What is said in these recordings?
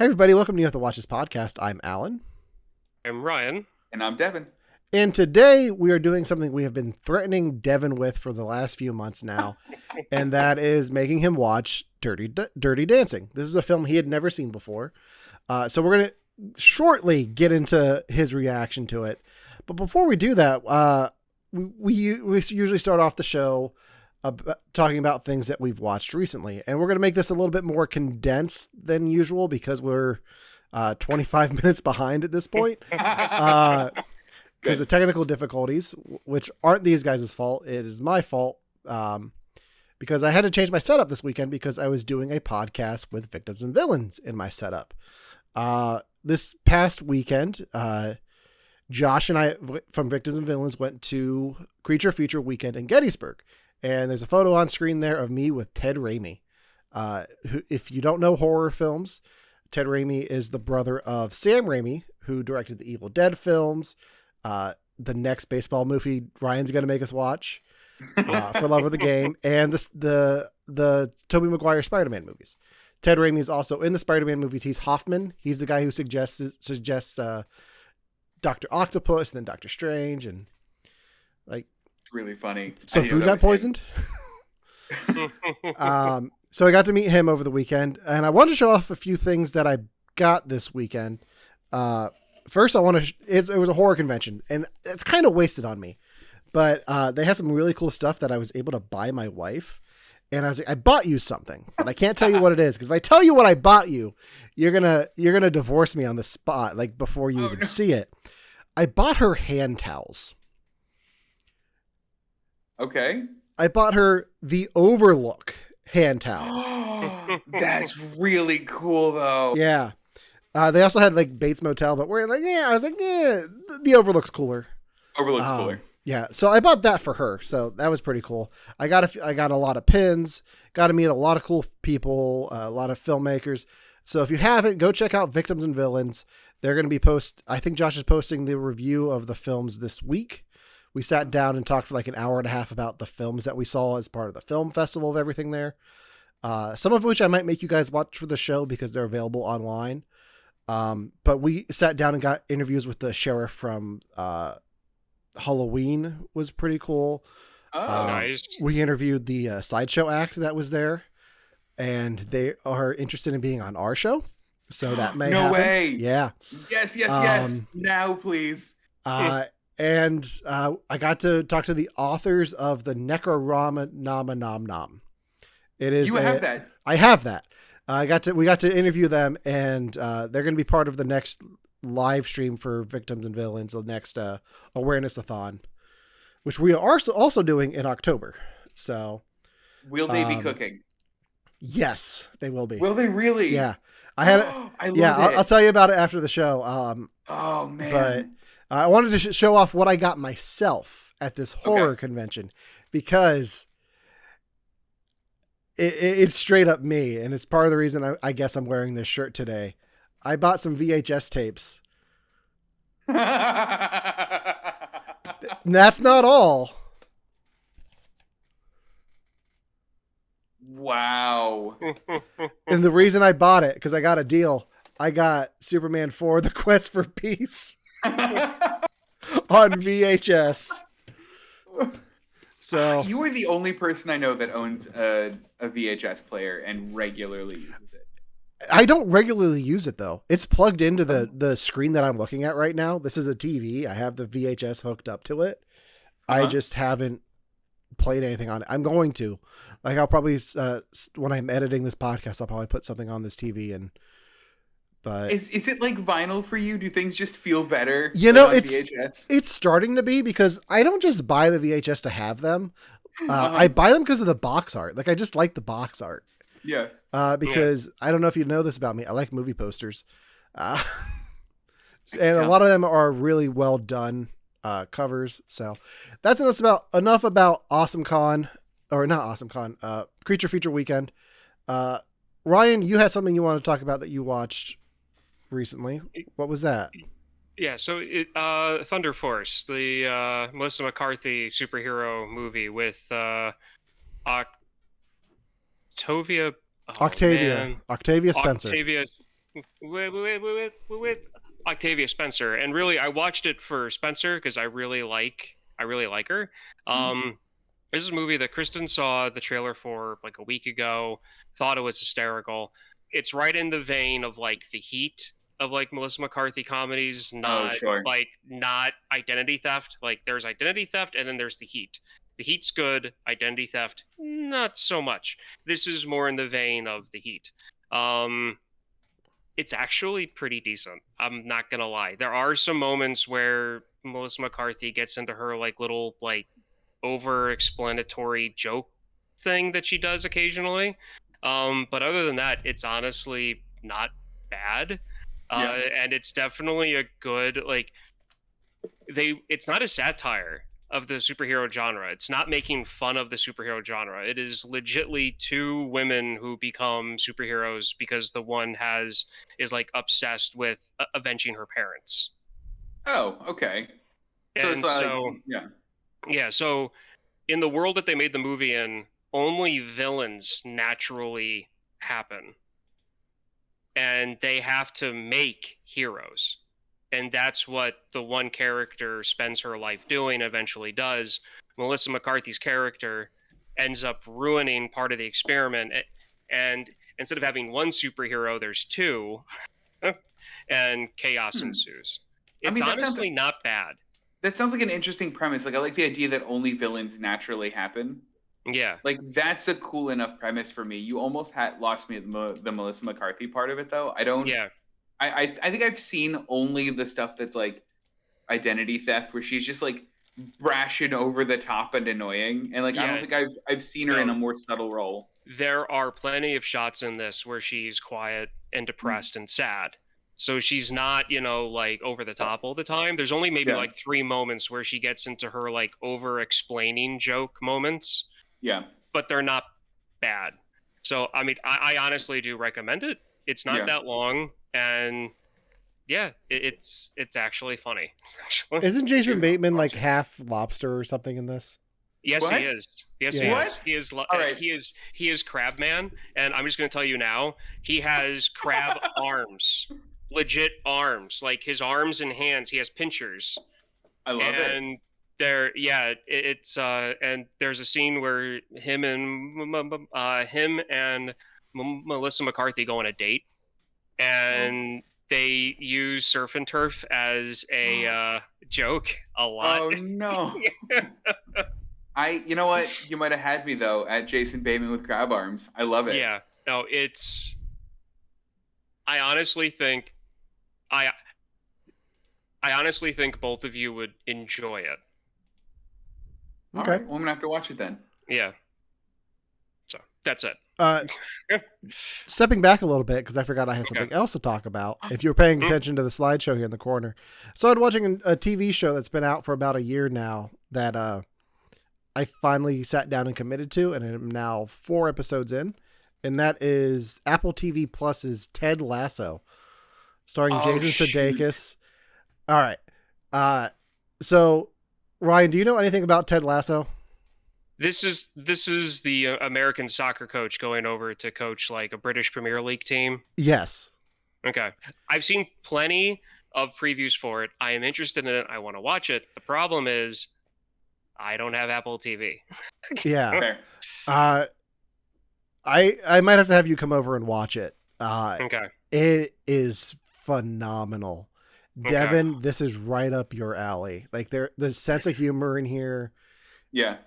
Hey everybody, welcome to You Have to Watch This podcast. I'm Alan. I'm Ryan. And I'm Devon. And today we are doing something we have been threatening Devon with for the last few months now, and that is making him watch Dirty Dancing. This is a film he had never seen before. So we're going to shortly get into his reaction to it. But before we do that, we usually start off the show talking about things that we've watched recently. And we're going to make this a little bit more condensed than usual because we're 25 minutes behind at this point. Because of technical difficulties, which aren't these guys' fault. It is my fault because I had to change my setup this weekend because I was doing a podcast with Victims and Villains in my setup. This past weekend, Josh and I from Victims and Villains went to Creature Feature Weekend in Gettysburg. And there's a photo on screen there of me with Ted Raimi. Who, if you don't know horror films, Ted Raimi is the brother of Sam Raimi, who directed the Evil Dead films, the next baseball movie Ryan's going to make us watch, For Love of the Game, and the Tobey Maguire Spider-Man movies. Ted Raimi is also in the Spider-Man movies. He's Hoffman. He's the guy who suggests Dr. Octopus and then Dr. Strange, and like, really funny. So food got poisoned. So I got to meet him over the weekend, and I wanted to show off a few things that I got this weekend. First, I want to. It was a horror convention, and it's kind of wasted on me, but they had some really cool stuff that I was able to buy my wife. And I was like, I bought you something, but I can't tell you what it is, because if I tell you what I bought you, you're gonna divorce me on the spot, like before you even see it. I bought her hand towels. Okay. I bought her the Overlook hand towels. That's really cool, though. Yeah. They also had like Bates Motel, but we're like, I was like, the Overlook's cooler. Overlook's cooler. Yeah. So I bought that for her. So that was pretty cool. I got a lot of pins, got to meet a lot of cool people, a lot of filmmakers. So if you haven't, go check out Victims and Villains. They're going to be I think Josh is posting the review of the films this week. We sat down and talked for like an hour and a half about the films that we saw as part of the film festival of everything there. Some of which I might make you guys watch for the show because they're available online. But we sat down and got interviews with the sheriff from Halloween. Was pretty cool. Oh, nice. We interviewed the sideshow act that was there, and they are interested in being on our show. So that may happen. No way. Yeah. Yes. Now, please. And I got to talk to the authors of the Necrorama Nama Nom Nom. It is. You have that. I have that. We got to interview them, and they're going to be part of the next live stream for Victims and Villains, the next awareness-a-thon, which we are also doing in October. So, will they be cooking? Yes, they will be. Will they really? Yeah, I had. I love it. I'll tell you about it after the show. Oh man! But I wanted to show off what I got myself at this horror convention, because it's straight up me. And it's part of the reason I guess I'm wearing this shirt today. I bought some VHS tapes. And that's not all. Wow. And the reason I bought it, because I got a deal. I got Superman 4, The Quest for Peace on VHS. So you are the only person I know that owns a VHS player and regularly uses it. I don't regularly use it, though. It's plugged into the screen that I'm looking at right now. This is a TV. I have the VHS hooked up to it. I just haven't played anything on it. I'm going to. Like, I'll probably, when I'm editing this podcast, I'll probably put something on this TV. But is it like vinyl for you? Do things just feel better? You know, VHS? It's starting to be, because I don't just buy the VHS to have them. I buy them because of the box art. Like, I just like the box art. Yeah. Because I don't know if you know this about me. I like movie posters. And a lot of them are really well done covers. So that's enough about AwesomeCon, or not AwesomeCon, Creature Feature Weekend. Ryan, you had something you want to talk about that you watched recently. What was that? Yeah, so Thunder Force, the Melissa McCarthy superhero movie with Octavia Octavia Spencer. Octavia with Octavia Spencer, and really, I watched it for Spencer because I really like her. This is a movie that Kristen saw the trailer for like a week ago, thought it was hysterical. It's right in the vein of like the heat of like Melissa McCarthy comedies, Oh, not sure. like not identity theft. Like there's identity theft and then there's the heat. The heat's good, identity theft, not so much. This is more in the vein of the heat. It's actually pretty decent. I'm not gonna lie. There are some moments where Melissa McCarthy gets into her like little like over-explanatory joke thing that she does occasionally. But other than that, it's honestly not bad. Yeah. And it's definitely a good like it's not a satire of the superhero genre. It's not making fun of the superhero genre. It is legitly two women who become superheroes because the one is like obsessed with avenging her parents. Oh, okay. So And it's so yeah. yeah, so in the world that they made the movie in, only villains naturally happen. And they have to make heroes. And that's what the one character spends her life doing, eventually does. Melissa McCarthy's character ends up ruining part of the experiment. And instead of having one superhero, there's two, and chaos ensues. It's that honestly not bad. That sounds like an interesting premise. Like I like the idea that only villains naturally happen. Yeah. Like that's a cool enough premise for me. You almost lost me at the Melissa McCarthy part of it, though. I don't. Yeah. I think I've seen only the stuff that's like identity theft, where she's just like brash and over the top and annoying, and like I don't think I've seen her in a more subtle role. There are plenty of shots in this where she's quiet and depressed and sad. So she's not, like over the top all the time. There's only maybe like 3 moments where she gets into her like over explaining joke moments. Yeah. But they're not bad. So, I mean, I honestly do recommend it. It's not that long. And yeah, it's actually funny. Isn't Jason Bateman like half lobster or something in this? Yes, what? he is. Yes, what? he is. All right. He is Crab Man, and I'm just going to tell you now, he has crab arms, legit arms, like his arms and hands. He has pinchers. I love it. And it's and there's a scene where him and Melissa McCarthy go on a date, and they use surf and turf as a joke a lot. Oh no. You know what? You might have had me though at Jason Bateman with crab arms. I love it. Yeah. No, I honestly think both of you would enjoy it. Okay. Right. Well, I'm gonna have to watch it then. Yeah. So that's it. Stepping back a little bit, because I forgot I had something else to talk about. If you were paying attention to the slideshow here in the corner. So I'm watching a TV show that's been out for about a year now that I finally sat down and committed to, and I'm now 4 episodes in. And that is Apple TV Plus's Ted Lasso, starring Jason Sudeikis. All right. So, Ryan, do you know anything about Ted Lasso? This is the American soccer coach going over to coach like a British Premier League team. Yes. Okay. I've seen plenty of previews for it. I am interested in it. I want to watch it. The problem is I don't have Apple TV. Yeah. I might have you come over and watch it. Okay. It is phenomenal. Devon, this is right up your alley. Like the sense of humor in here. Yeah.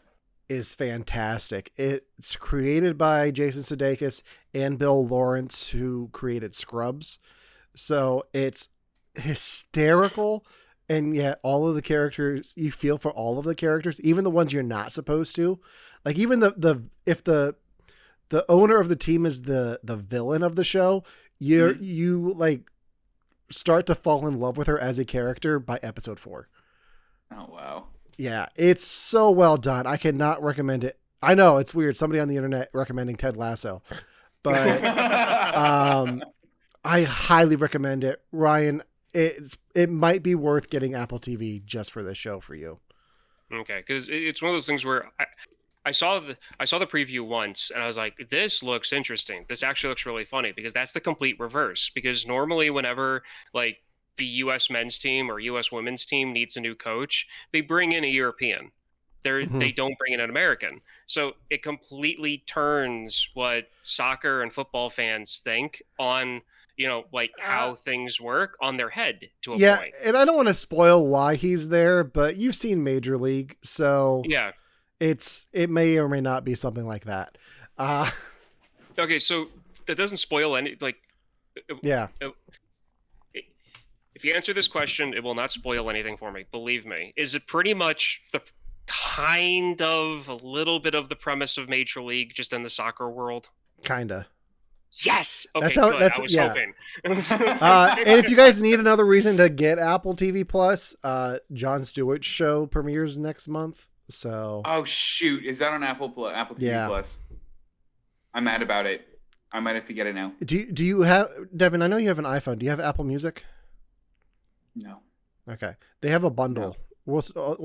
Is fantastic. It's created by Jason Sudeikis and Bill Lawrence, who created Scrubs. So it's hysterical, and yet all of the characters, you feel for all of the characters, even the ones you're not supposed to. Like even if the owner of the team is the villain of the show, you like start to fall in love with her as a character by episode 4. Oh wow. Yeah, it's so well done. I cannot recommend it. I know it's weird. Somebody on the internet recommending Ted Lasso, but I highly recommend it. Ryan, it might be worth getting Apple TV just for this show for you. Okay, because it's one of those things where I saw the preview once and I was like, this looks interesting. This actually looks really funny because that's the complete reverse. Because normally whenever like the US men's team or US women's team needs a new coach, they bring in a European. They don't bring in an American. So it completely turns what soccer and football fans think on, like how things work on their head to a point. And I don't want to spoil why he's there, but you've seen Major League, so yeah. It may or may not be something like that. Okay, so that doesn't spoil any, like, yeah. If you answer this question, it will not spoil anything for me. Believe me. Is it pretty much the kind of a little bit of the premise of Major League just in the soccer world? Kinda. Yes. Okay. That's how. Good. That's I was hoping. And if you guys need another reason to get Apple TV Plus, Jon Stewart's show premieres next month. So. Oh shoot! Is that on Apple TV Plus? I'm mad about it. I might have to get it now. Do you have, Devon? I know you have an iPhone. Do you have Apple Music? No. Okay. They have a bundle. No. We'll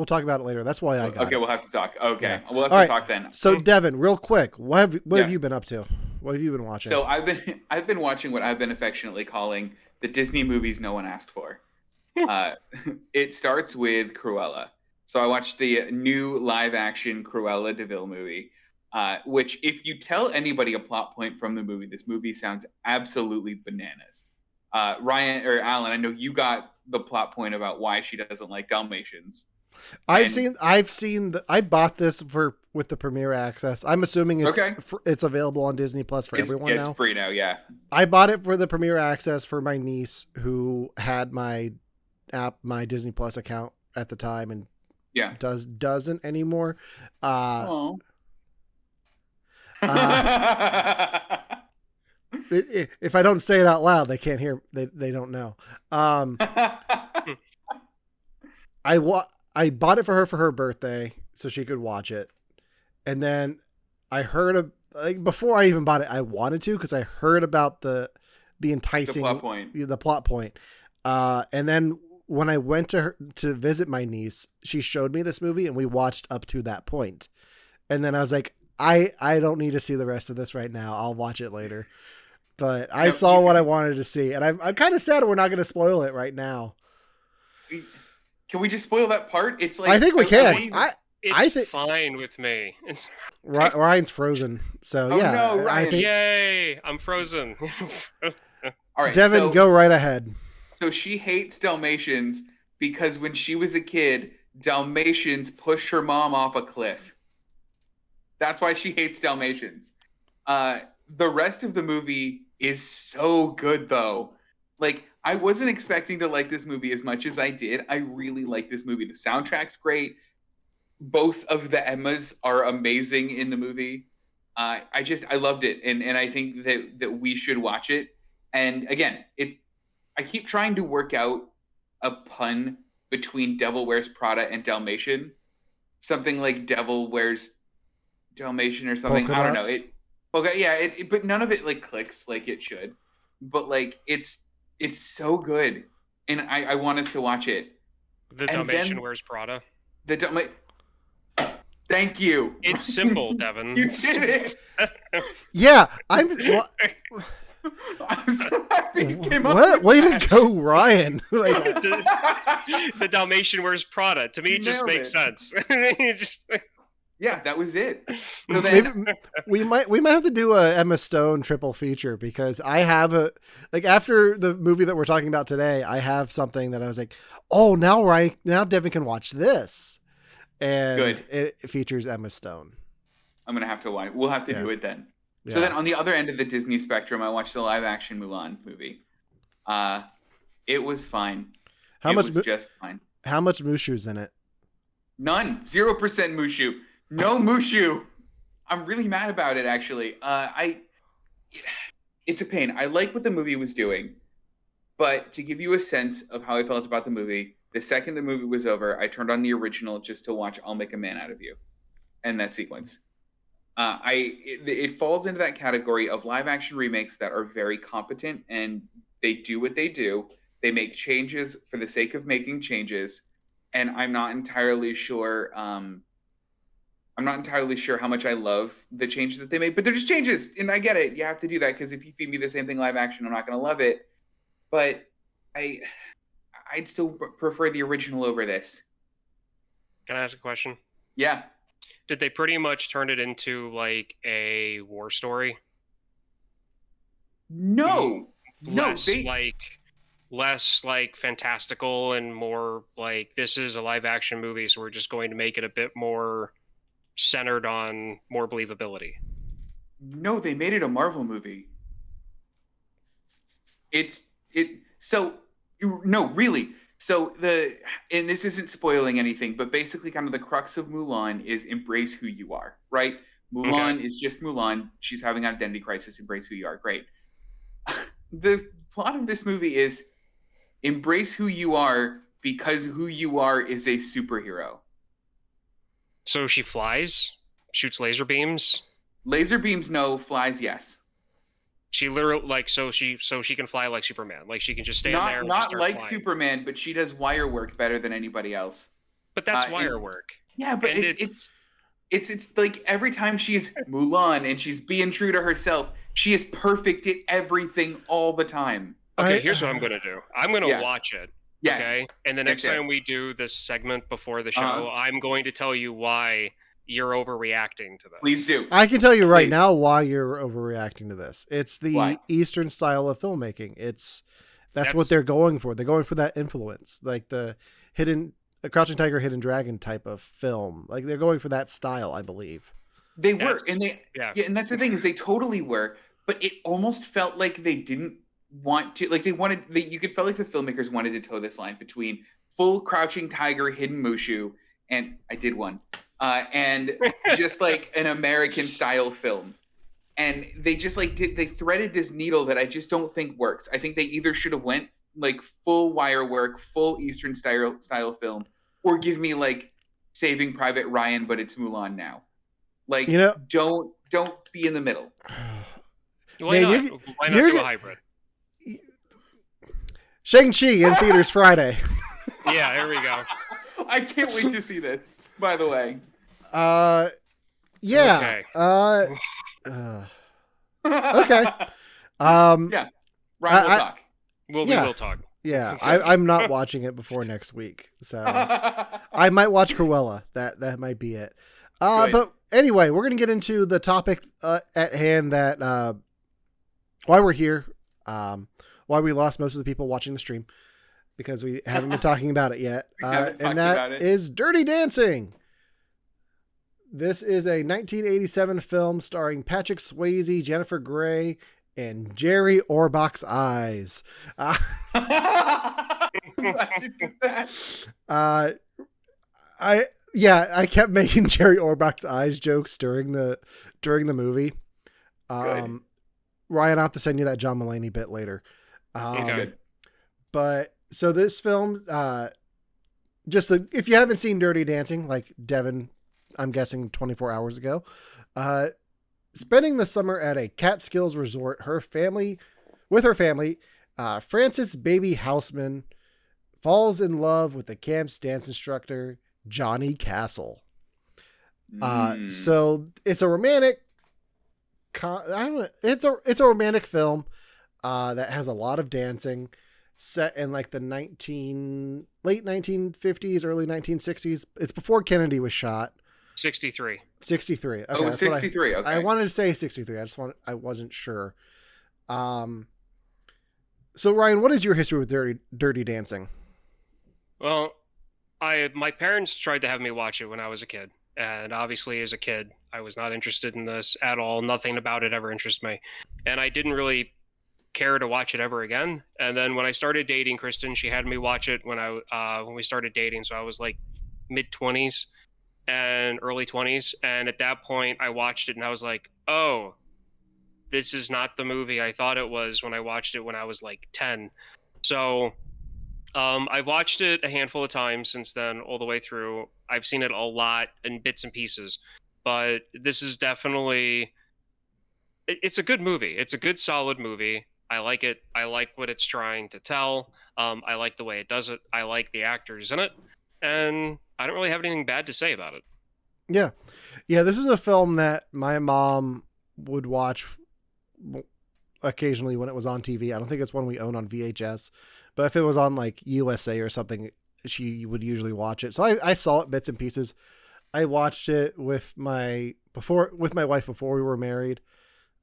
talk about it later. That's why I got it. Okay, we'll have to talk. Okay, yeah. We'll have to talk then. So Devon, real quick, what have you been up to? What have you been watching? So I've been watching what I've been affectionately calling the Disney movies no one asked for. It starts with Cruella. So I watched the new live action Cruella de Vil movie, which if you tell anybody a plot point from the movie, this movie sounds absolutely bananas. Ryan or Alan, I know you got the plot point about why she doesn't like Dalmatians. I've seen I bought this with the premiere access. I'm assuming it's available on Disney Plus for everyone now. It's free now, yeah. I bought it for the premiere access for my niece who had my Disney Plus account at the time and doesn't anymore. If I don't say it out loud, they can't hear. They don't know. I bought it for her birthday so she could watch it, and then I heard before I even bought it, I wanted to because I heard about the enticing the plot point. And then when I went to visit my niece, she showed me this movie and we watched up to that point, and then I was like, I don't need to see the rest of this right now. I'll watch it later. But I saw what I wanted to see, and I'm kind of sad we're not going to spoil it right now. Can we just spoil that part? It's like I think we can. I think fine with me. Ryan's frozen, so yeah. No, Ryan. Yay! I'm frozen. All right, Devon, go right ahead. So she hates Dalmatians because when she was a kid, Dalmatians pushed her mom off a cliff. That's why she hates Dalmatians. The rest of the movie is so good, though. Like, I wasn't expecting to like this movie as much as I did. I really like this movie. The soundtrack's great. Both of the Emmas are amazing in the movie. I loved it, and I think that we should watch it. And again, I keep trying to work out a pun between Devil Wears Prada and Dalmatian. Something like Devil Wears Dalmatian or something. Polka dots? I don't know. Okay, but none of it like clicks like it should. But like it's so good, and I want us to watch it. The Dalmatian Wears Prada. Thank you. It's simple, Devon. You did it. Yeah, I'm so happy you came up what? with Way that. to go, Ryan! The Dalmatian Wears Prada. To me, it just makes sense. Yeah, that was it. So then, we might have to do a Emma Stone triple feature because I have after the movie that we're talking about today, I have something that I was like, oh, now Devon can watch this, and it features Emma Stone. I'm gonna have to watch. We'll have to do it then. Yeah. So then, on the other end of the Disney spectrum, I watched the live action Mulan movie. It was fine. Just fine. How much Mushu's in it? None. 0% Mushu. No Mushu. I'm really mad about it, actually. It's a pain. I like what the movie was doing, but to give you a sense of how I felt about the movie, the second the movie was over, I turned on the original just to watch I'll Make a Man Out of You and that sequence. It falls into that category of live action remakes that are very competent and they do what they do. They make changes for the sake of making changes, and I'm not entirely sure. I'm not entirely sure how much I love the changes that they made, but they're just changes, and I get it. You have to do that because if you feed me the same thing live action, I'm not going to love it. But I, I'd still prefer the original over this. Can I ask a question? Yeah. Did they pretty much turn it into like a war story? No. No. Less like fantastical and more like this is a live action movie, so we're just going to make it a bit more centered on more believability. No, they made it a Marvel movie. So no, really. So and this isn't spoiling anything, but basically kind of the crux of Mulan is embrace who you are, right? Mulan is just Mulan. She's having an identity crisis, embrace who you are. Great. The plot of this movie is embrace who you are because who you are is a superhero. So she flies, shoots laser beams. Laser beams, no. Flies, yes. She literally so she can fly like Superman. Like she can just stand there. And Not just start like flying. Superman, but she does wire work better than anybody else. But that's wire work. Yeah, but it's like every time she's Mulan and she's being true to herself, she is perfect at everything all the time. Okay, here's what I'm gonna do. I'm gonna watch it. Yes. Okay. And the next time we do this segment before the show, I'm going to tell you why you're overreacting to this. Please do. I can tell you right now why you're overreacting to this. It's the Eastern style of filmmaking. That's what they're going for. They're going for that influence, like the Crouching Tiger, Hidden Dragon type of film. Like they're going for that style, I believe. They were, and and that's the thing is they totally were, but it almost felt like they didn't want to. Like you could feel like the filmmakers wanted to toe this line between full Crouching Tiger, Hidden Mushu, and I did one. And just like an American style film. And they just they threaded this needle that I just don't think works. I think they either should have went like full wire work, full Eastern style film, or give me like Saving Private Ryan, but it's Mulan now. Like, don't be in the middle. Why not do a hybrid? Shang-Chi in theaters Friday. Yeah, here we go. I can't wait to see this, by the way. Yeah. Okay. Okay. Yeah. Ryan will talk. We will talk. Yeah, I'm not watching it before next week, so I might watch Cruella. That might be it. But anyway, we're gonna get into the topic at hand. That why we're here, why we lost most of the people watching the stream, because we haven't been talking about it yet, and that is Dirty Dancing. This is a 1987 film starring Patrick Swayze, Jennifer Grey, and Jerry Orbach's eyes. I kept making Jerry Orbach's eyes jokes during the movie. Ryan, I'll have to send you that John Mulaney bit later. Good. But so this film, if you haven't seen Dirty Dancing, like Devon, I'm guessing 24 hours ago, spending the summer at a Catskills resort, with her family, Frances Baby Houseman falls in love with the camp's dance instructor, Johnny Castle. So it's a romantic, it's a romantic film, that has a lot of dancing, set in like the late 1950s, early 1960s. It's before Kennedy was shot. 63. 63. Okay, oh, 63. Okay. I wanted to say 63. I wasn't sure. So Ryan, what is your history with Dirty Dancing? Well, my parents tried to have me watch it when I was a kid, and obviously as a kid, I was not interested in this at all. Nothing about it ever interested me, and I didn't really care to watch it ever again. And then when I started dating Kristen, she had me watch it when we started dating. So I was like mid-20s and early 20s, and at that point I watched it and I was like, oh, this is not the movie I thought it was when I watched it when I was like 10. So I've watched it a handful of times since then, all the way through. I've seen it a lot in bits and pieces, but this is definitely, it's a good movie. It's a good, solid movie. I like it. I like what it's trying to tell. I like the way it does it. I like the actors in it, and I don't really have anything bad to say about it. Yeah. Yeah, this is a film that my mom would watch occasionally when it was on TV. I don't think it's one we own on VHS, but if it was on like USA or something, she would usually watch it. So I saw it bits and pieces. I watched it with my wife before we were married.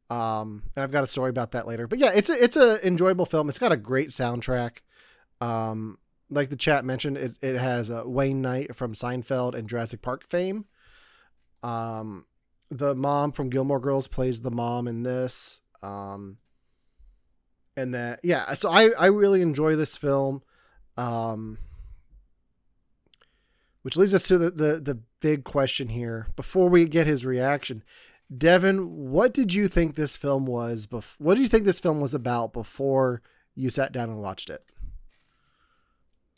And I've got a story about that later. But yeah, it's a enjoyable film. It's got a great soundtrack. Like the chat mentioned, it has Wayne Knight from Seinfeld and Jurassic Park fame. The mom from Gilmore Girls plays the mom in this. And that, yeah, so I really enjoy this film. Which leads us to the big question here before we get his reaction. Devon, what did you think this film was? What did you think this film was about before you sat down and watched it?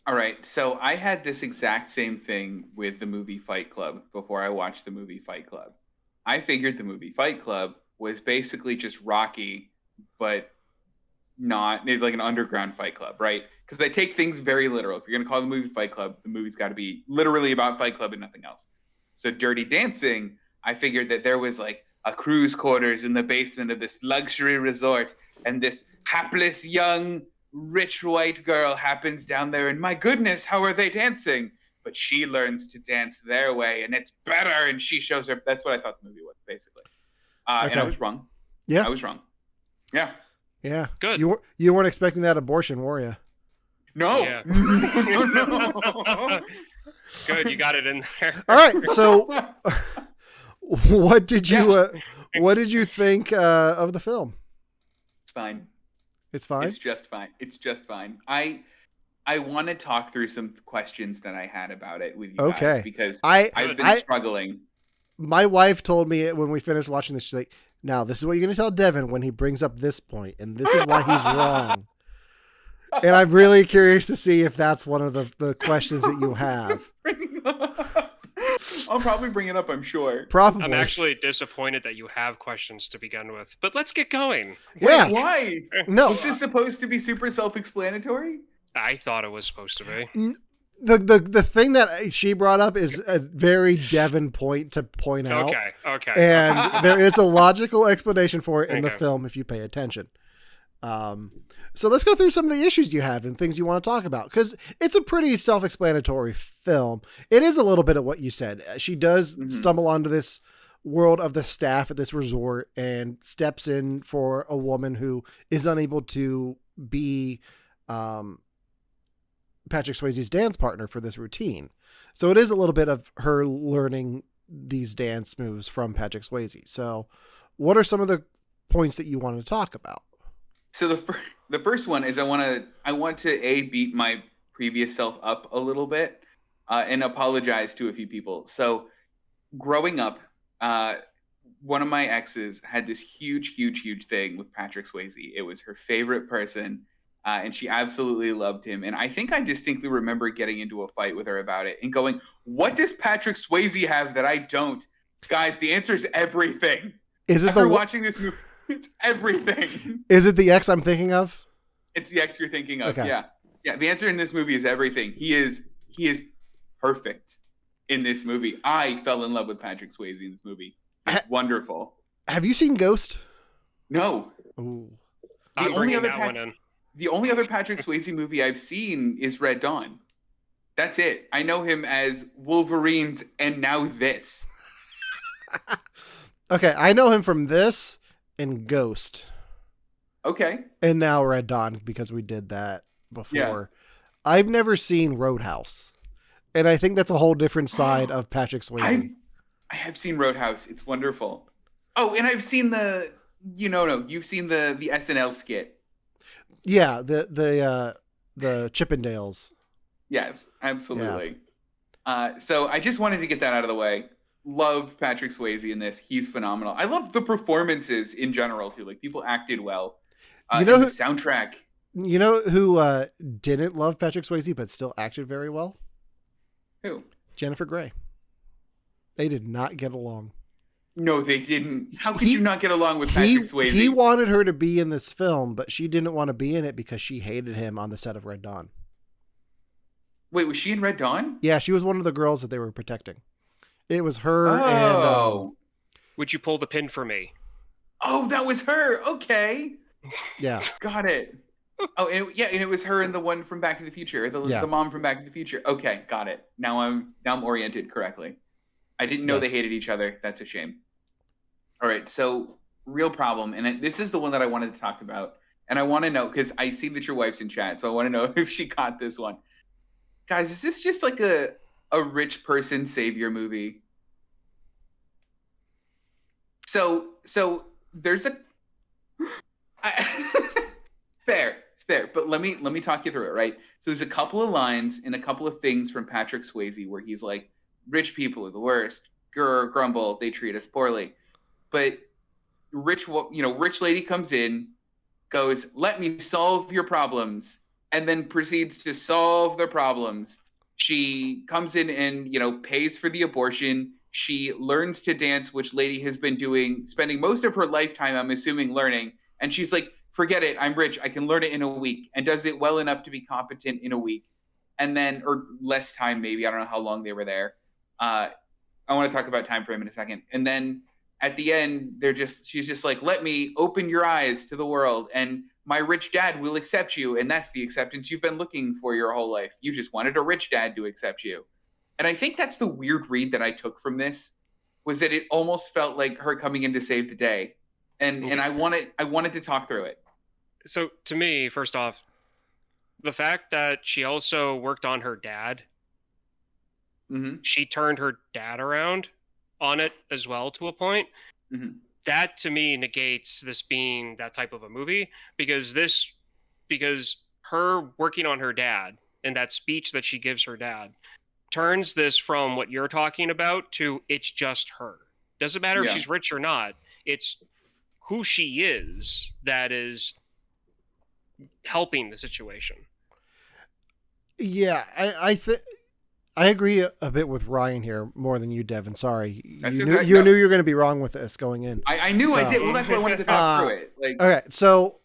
All right. So I had this exact same thing with the movie Fight Club before I watched the movie Fight Club. I figured the movie Fight Club was basically just Rocky, but not, it's like an underground Fight Club, right? Because they take things very literal. If you're going to call the movie Fight Club, the movie's got to be literally about Fight Club and nothing else. So Dirty Dancing, I figured that there was like a cruise quarters in the basement of this luxury resort, and this hapless young rich white girl happens down there, and my goodness, how are they dancing? But she learns to dance their way, and it's better, and she shows her. That's what I thought the movie was, basically. Okay. And I was wrong. Yeah. I was wrong. Yeah. Yeah. Good. You weren't expecting that abortion, were you? No. Yeah. No. Good, you got it in there. All right. So what did you think of the film? It's fine. It's fine. It's just fine. It's just fine. I want to talk through some questions that I had about it with you guys, because I've been struggling. My wife told me when we finished watching this, she's like, now this is what you're going to tell Devon when he brings up this point, and this is why he's wrong. And I'm really curious to see if that's one of the questions that you have. I'll probably bring it up, I'm sure. Probably. I'm actually disappointed that you have questions to begin with, but let's get going. Yeah. Wait, why? No. Is this supposed to be super self-explanatory? I thought it was supposed to be. The thing that she brought up is a very Devon point to point out. Okay. And there is a logical explanation for it in the film if you pay attention. So let's go through some of the issues you have and things you want to talk about, because it's a pretty self-explanatory film. It is a little bit of what you said. She does stumble onto this world of the staff at this resort and steps in for a woman who is unable to be Patrick Swayze's dance partner for this routine. So it is a little bit of her learning these dance moves from Patrick Swayze. So what are some of the points that you want to talk about? So the first one is I want to beat my previous self up a little bit and apologize to a few people. So growing up, one of my exes had this huge thing with Patrick Swayze. It was her favorite person. And she absolutely loved him. And I think I distinctly remember getting into a fight with her about it and going, what does Patrick Swayze have that I don't? Guys, the answer is everything. Is it After watching this movie, it's everything. Is it the ex I'm thinking of? It's the ex you're thinking of, okay. Yeah, the answer in this movie is everything. He is perfect in this movie. I fell in love with Patrick Swayze in this movie. It's wonderful. Have you seen Ghost? No. Ooh. I'm bringing that one in. The only other Patrick Swayze movie I've seen is Red Dawn. That's it. I know him as Wolverines and now this. Okay, I know him from this and Ghost. Okay. And now Red Dawn, because we did that before. Yeah. I've never seen Roadhouse. And I think that's a whole different side of Patrick Swayze. I have seen Roadhouse. It's wonderful. Oh, and I've seen you've seen the SNL skit. Yeah, the Chippendales. Yes, absolutely. Yeah. So I just wanted to get that out of the way. Love Patrick Swayze in this. He's phenomenal. I love the performances in general too. Like, people acted well. The soundtrack. You know who didn't love Patrick Swayze but still acted very well? Who? Jennifer Grey. They did not get along. No, they didn't. How could you not get along with Patrick Swayze? He wanted her to be in this film, but she didn't want to be in it because she hated him on the set of Red Dawn. Wait, was she in Red Dawn? Yeah, she was one of the girls that they were protecting. It was her and Oh. Would you pull the pin for me? Oh, that was her. Okay. yeah, Got it. Oh, and it was her and the one from Back to the Future, Yeah. the mom from Back to the Future. Okay, got it. Now I'm oriented correctly. I didn't know they Yes. hated each other. That's a shame. All right, so real problem, and this is the one that I wanted to talk about, and I want to know because I see that your wife's in chat, so I want to know if she caught this one. Guys, is this just like a rich person savior movie? So there's a fair, but let me talk you through it, right? So there's a couple of lines and a couple of things from Patrick Swayze where he's like, "Rich people are the worst. Grumble, they treat us poorly." But rich lady comes in, goes, "Let me solve your problems," and then proceeds to solve the problems. She comes in and pays for the abortion. She learns to dance, which lady has been spending most of her lifetime, I'm assuming, learning. And she's like, "Forget it, I'm rich, I can learn it in a week," and does it well enough to be competent in a week. And then, or less time maybe, I don't know how long they were there. I want to talk about time frame in a second. And then at the end, she's just like, "Let me open your eyes to the world, and my rich dad will accept you, and that's the acceptance you've been looking for your whole life. You just wanted a rich dad to accept you." And I think that's the weird read that I took from this, was that it almost felt like her coming in to save the day. And I wanted to talk through it. So to me, first off, the fact that she also worked on her dad, she turned her dad around on it as well to a point. That to me negates this being that type of a movie, because her working on her dad and that speech that she gives her dad turns this from what you're talking about to it's just her. Doesn't matter if she's rich or not. It's who she is that is helping the situation. Yeah, I agree a bit with Ryan here more than you, Devon. Sorry, you knew you were going to be wrong with this going in. I knew I did. Well, that's why I wanted to talk through it. Okay, so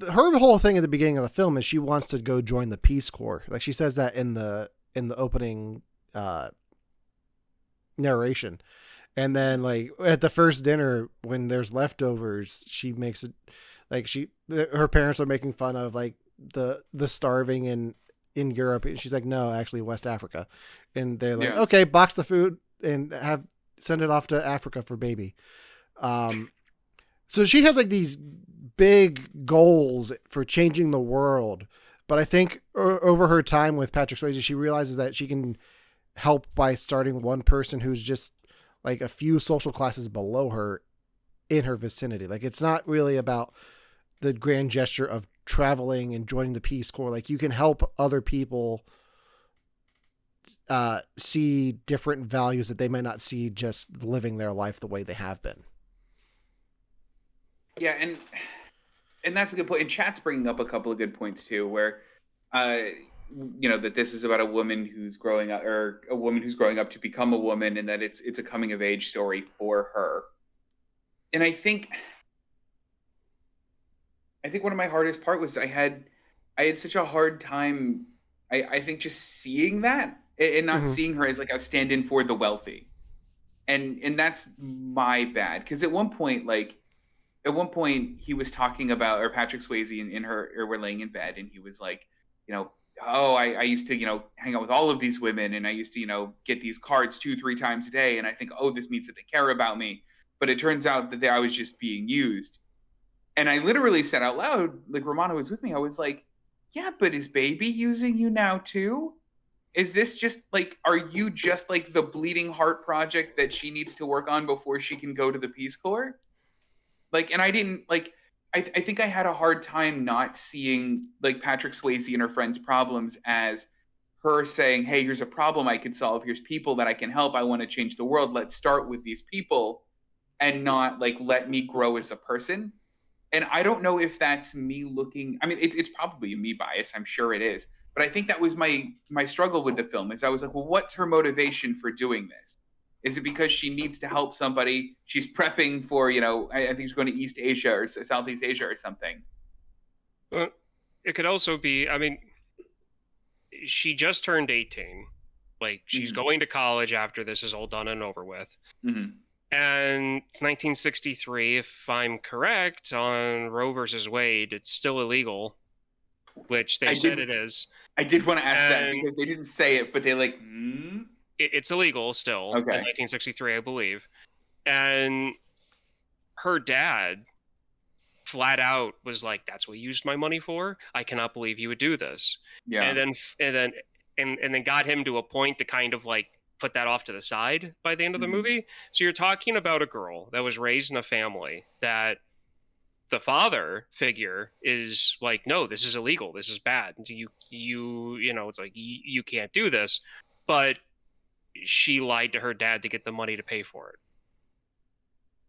her whole thing at the beginning of the film is she wants to go join the Peace Corps. Like she says that in the opening narration, and then like at the first dinner when there's leftovers, she makes it like her parents are making fun of like the starving in Europe, and she's like, "No, actually West Africa," and they're like, "Okay, box the food and send it off to Africa for baby." So she has like these big goals for changing the world, but I think over her time with Patrick Swayze, she realizes that she can help by starting one person who's just like a few social classes below her in her vicinity. Like it's not really about the grand gesture of traveling and joining the Peace Corps. Like you can help other people see different values that they might not see just living their life the way they have been. Yeah, and that's a good point. And chat's bringing up a couple of good points too, where that this is about a woman who's growing up, or a woman who's growing up to become a woman, and that it's a coming of age story for her. And I think one of my hardest part was I had such a hard time, I think, just seeing that and not seeing her as like a stand-in for the wealthy. And that's my bad. Because at one point he was talking about, or Patrick Swayze and her, or we're laying in bed, and he was like, "Oh, I used to, hang out with all of these women, and I used to, get these cards 2-3 times a day, and I think, oh, this means that they care about me. But it turns out that I was just being used." And I literally said out loud, like Romana was with me, I was like, "Yeah, but is baby using you now too? Is this just like, are you just like the bleeding heart project that she needs to work on before she can go to the Peace Corps?" Like, and I didn't like, I think I had a hard time not seeing like Patrick Swayze and her friend's problems as her saying, "Hey, here's a problem I could solve. Here's people that I can help. I want to change the world. Let's start with these people," and not like, "Let me grow as a person." And I don't know if that's me looking, I mean, it's probably a me bias. I'm sure it is. But I think that was my struggle with the film, is I was like, well, what's her motivation for doing this? Is it because she needs to help somebody? She's prepping for, I think she's going to East Asia or Southeast Asia or something. Well, it could also be, I mean, she just turned 18. Like, she's going to college after this is all done and over with. Mm-hmm. And it's 1963, if I'm correct, on Roe versus Wade, it's still illegal, which they said it is. I did want to ask that because they didn't say it, but they like, it's illegal still in 1963, I believe. And her dad flat out was like, "That's what you used my money for? I cannot believe you would do this." Yeah. And then got him to a point to kind of like put that off to the side by the end of the movie. So you're talking about a girl that was raised in a family that the father figure is like, "No, this is illegal. This is bad. You know, it's like you can't do this." But she lied to her dad to get the money to pay for it.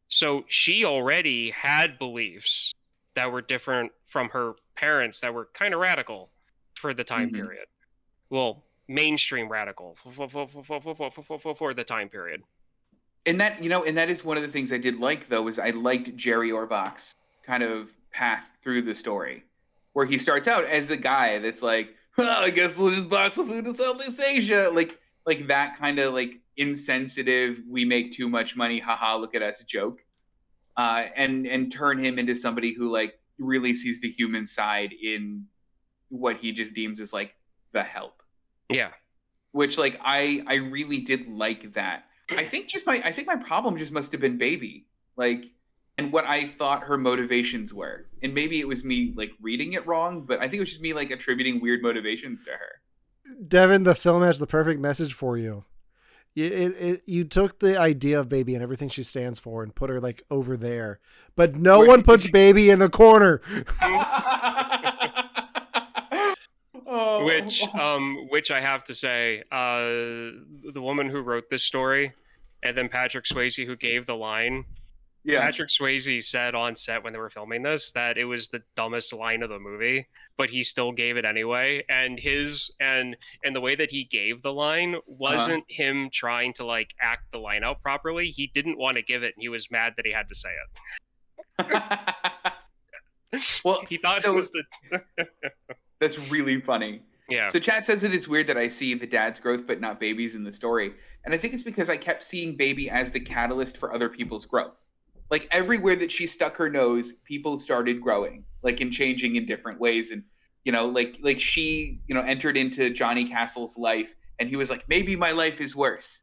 So she already had beliefs that were different from her parents that were kind of radical for the time period. Well, mainstream radical for the time period. And that, you know, and that is one of the things I did like, though, is I liked Jerry Orbach's kind of path through the story, where he starts out as a guy that's like, I guess we'll just box the food in Southeast Asia. Like that kind of like insensitive, we make too much money, haha, look at us joke. And turn him into somebody who like really sees the human side in what he just deems as like the help. Yeah. Which like I really did like that. I think my problem just must have been Baby. Like, and what I thought her motivations were. And maybe it was me like reading it wrong, but I think it was just me like attributing weird motivations to her. Devon, the film has the perfect message for you. You took the idea of Baby and everything she stands for and put her like over there, but no one puts Baby in the corner. Which I have to say, the woman who wrote this story, and then Patrick Swayze who gave the line. Yeah. Patrick Swayze said on set when they were filming this that it was the dumbest line of the movie, but he still gave it anyway. And the way that he gave the line wasn't him trying to like act the line out properly. He didn't want to give it, and he was mad that he had to say it. Well, he thought it was the. That's really funny. Yeah. So Chad says that it's weird that I see the dad's growth but not Baby's in the story. And I think it's because I kept seeing Baby as the catalyst for other people's growth. Like everywhere that she stuck her nose, people started growing, like and changing in different ways. And, you know, like she, you know, entered into Johnny Castle's life and he was like, maybe my life is worse.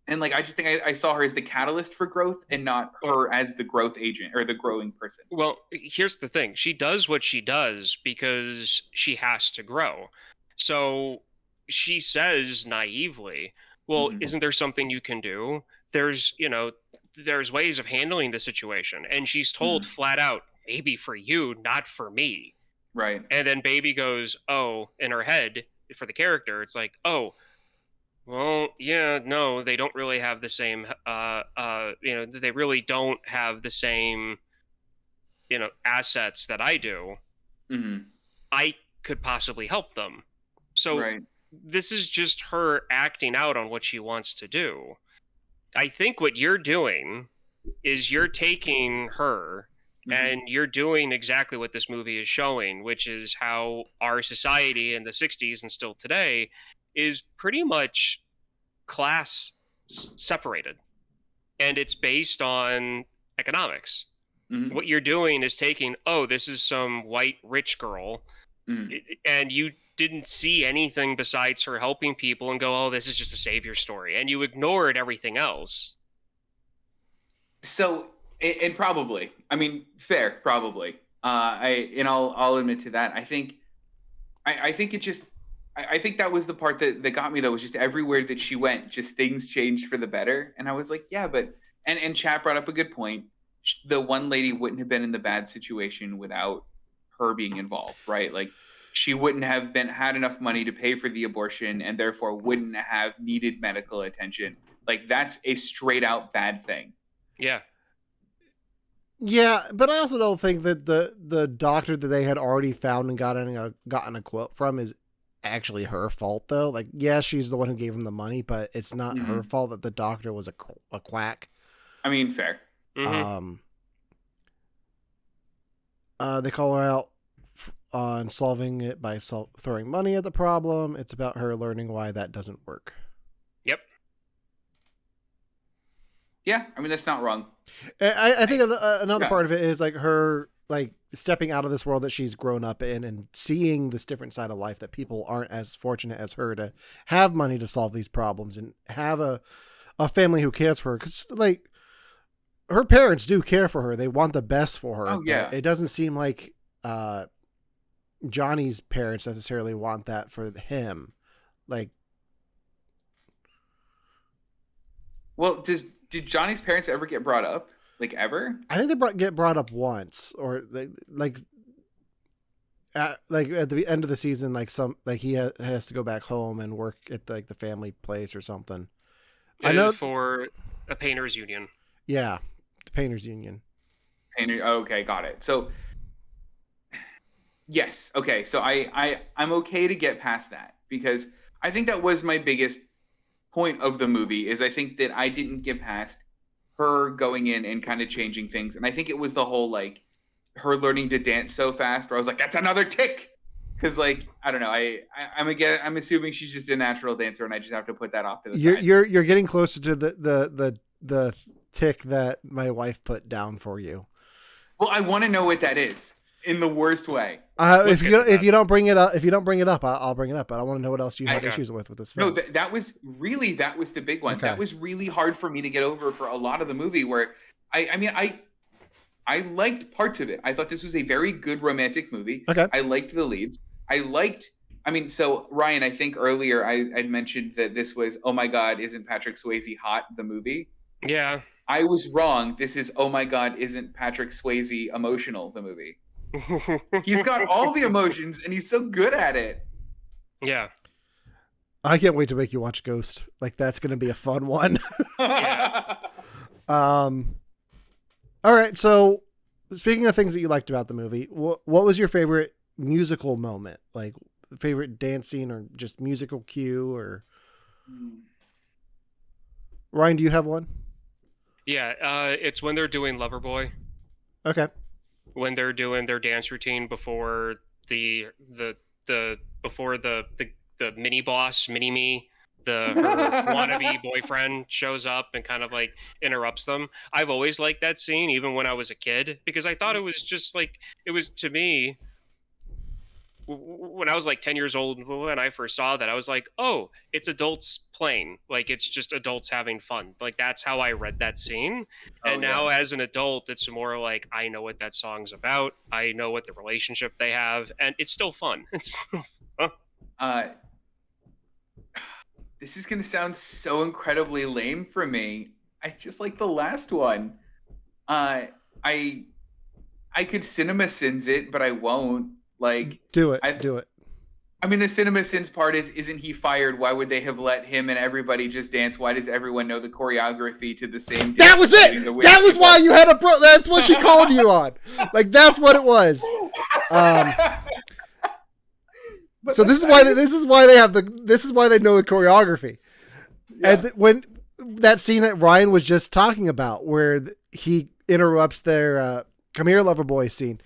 And like, I just think I saw her as the catalyst for growth and not her as the growth agent or the growing person. Well, here's the thing. She does what she does because she has to grow. So she says naively, well, isn't there something you can do? There's ways of handling the situation. And she's told flat out, Baby for you, not for me. Right. And then Baby goes, oh, in her head for the character, it's like, oh, well, yeah, no, they don't really have the same, they really don't have the same, assets that I do. Mm-hmm. I could possibly help them. So this is just her acting out on what she wants to do. I think what you're doing is you're taking her and you're doing exactly what this movie is showing, which is how our society in the 60s and still today is pretty much class separated. And it's based on economics. Mm-hmm. What you're doing is taking, this is some white rich girl, and you didn't see anything besides her helping people and go, this is just a savior story. And you ignored everything else. So, and probably, I mean, fair, probably. I'll admit to that. I think that was the part that got me, though, was just everywhere that she went, just things changed for the better. And I was like, yeah, but, and Chat brought up a good point. The one lady wouldn't have been in the bad situation without her being involved, right? Like, she wouldn't have had enough money to pay for the abortion and therefore wouldn't have needed medical attention. Like, that's a straight out bad thing. Yeah. Yeah, but I also don't think that the doctor that they had already found and gotten a quote from is actually her fault, though. Like, yeah, she's the one who gave him the money, but it's not her fault that the doctor was a quack. I mean, fair. They call her out on solving it by throwing money at the problem. It's about her learning why that doesn't work. Yep. Yeah, I mean, that's not wrong. I think another part of it is like her like stepping out of this world that she's grown up in and seeing this different side of life, that people aren't as fortunate as her to have money to solve these problems and have a family who cares for her. Because like her parents do care for her. They want the best for her. Oh, yeah. It doesn't seem like Johnny's parents necessarily want that for him. Like, well, did Johnny's parents ever get brought up? Like, ever? I think they get brought up once, or like at the end of the season, like he has to go back home and work at the family place or something. I know for a painters union. Yeah, the painters union. Okay, got it. So yes, okay. So I'm okay to get past that, because I think that was my biggest point of the movie, is I think that I didn't get past her going in and kind of changing things. And I think it was the whole, like, her learning to dance so fast, where I was like, that's another tick. Because, like, I don't know, I'm assuming she's just a natural dancer, and I just have to put that off to the side. You're getting closer to the tick that my wife put down for you. Well, I want to know what that is, in the worst way. If you don't bring it up, I'll bring it up. But I want to know what else you had issues with this film. No, that was the big one. Okay. That was really hard for me to get over for a lot of the movie, where I liked parts of it. I thought this was a very good romantic movie. Okay. I liked the leads. So Ryan, I think earlier I'd mentioned that this was, oh my God, isn't Patrick Swayze hot, the movie? Yeah. I was wrong. This is, oh my God, isn't Patrick Swayze emotional, the movie? He's got all the emotions, and he's so good at it. Yeah. I can't wait to make you watch Ghost. Like, that's going to be a fun one. Yeah. All right. So speaking of things that you liked about the movie, what was your favorite musical moment? Like, favorite dance scene, or just musical cue, or Ryan, do you have one? Yeah. It's when they're doing Loverboy. Okay. When they're doing their dance routine before the mini boss, mini me, her wannabe boyfriend shows up and kind of like interrupts them. I've always liked that scene, even when I was a kid, because I thought it was just like, it was, to me, when I was like 10 years old, when I first saw that, I was like, oh, it's adults playing. Like, it's just adults having fun. Like, that's how I read that scene. And now as an adult, it's more like, I know what that song's about. I know what the relationship they have, and it's still fun. It's still fun. This is going to sound so incredibly lame for me. I just like the last one. I could cinema sins it, but I won't. Like, do it. I mean, the cinema sins part is, isn't he fired? Why would they have let him and everybody just dance? Why does everyone know the choreography to the same dance? That was it. That was why you had that's what she called you on. Like, that's what it was. So this is why they know the choreography. Yeah. And when that scene that Ryan was just talking about, where he interrupts their "Come Here, Lover Boy" scene,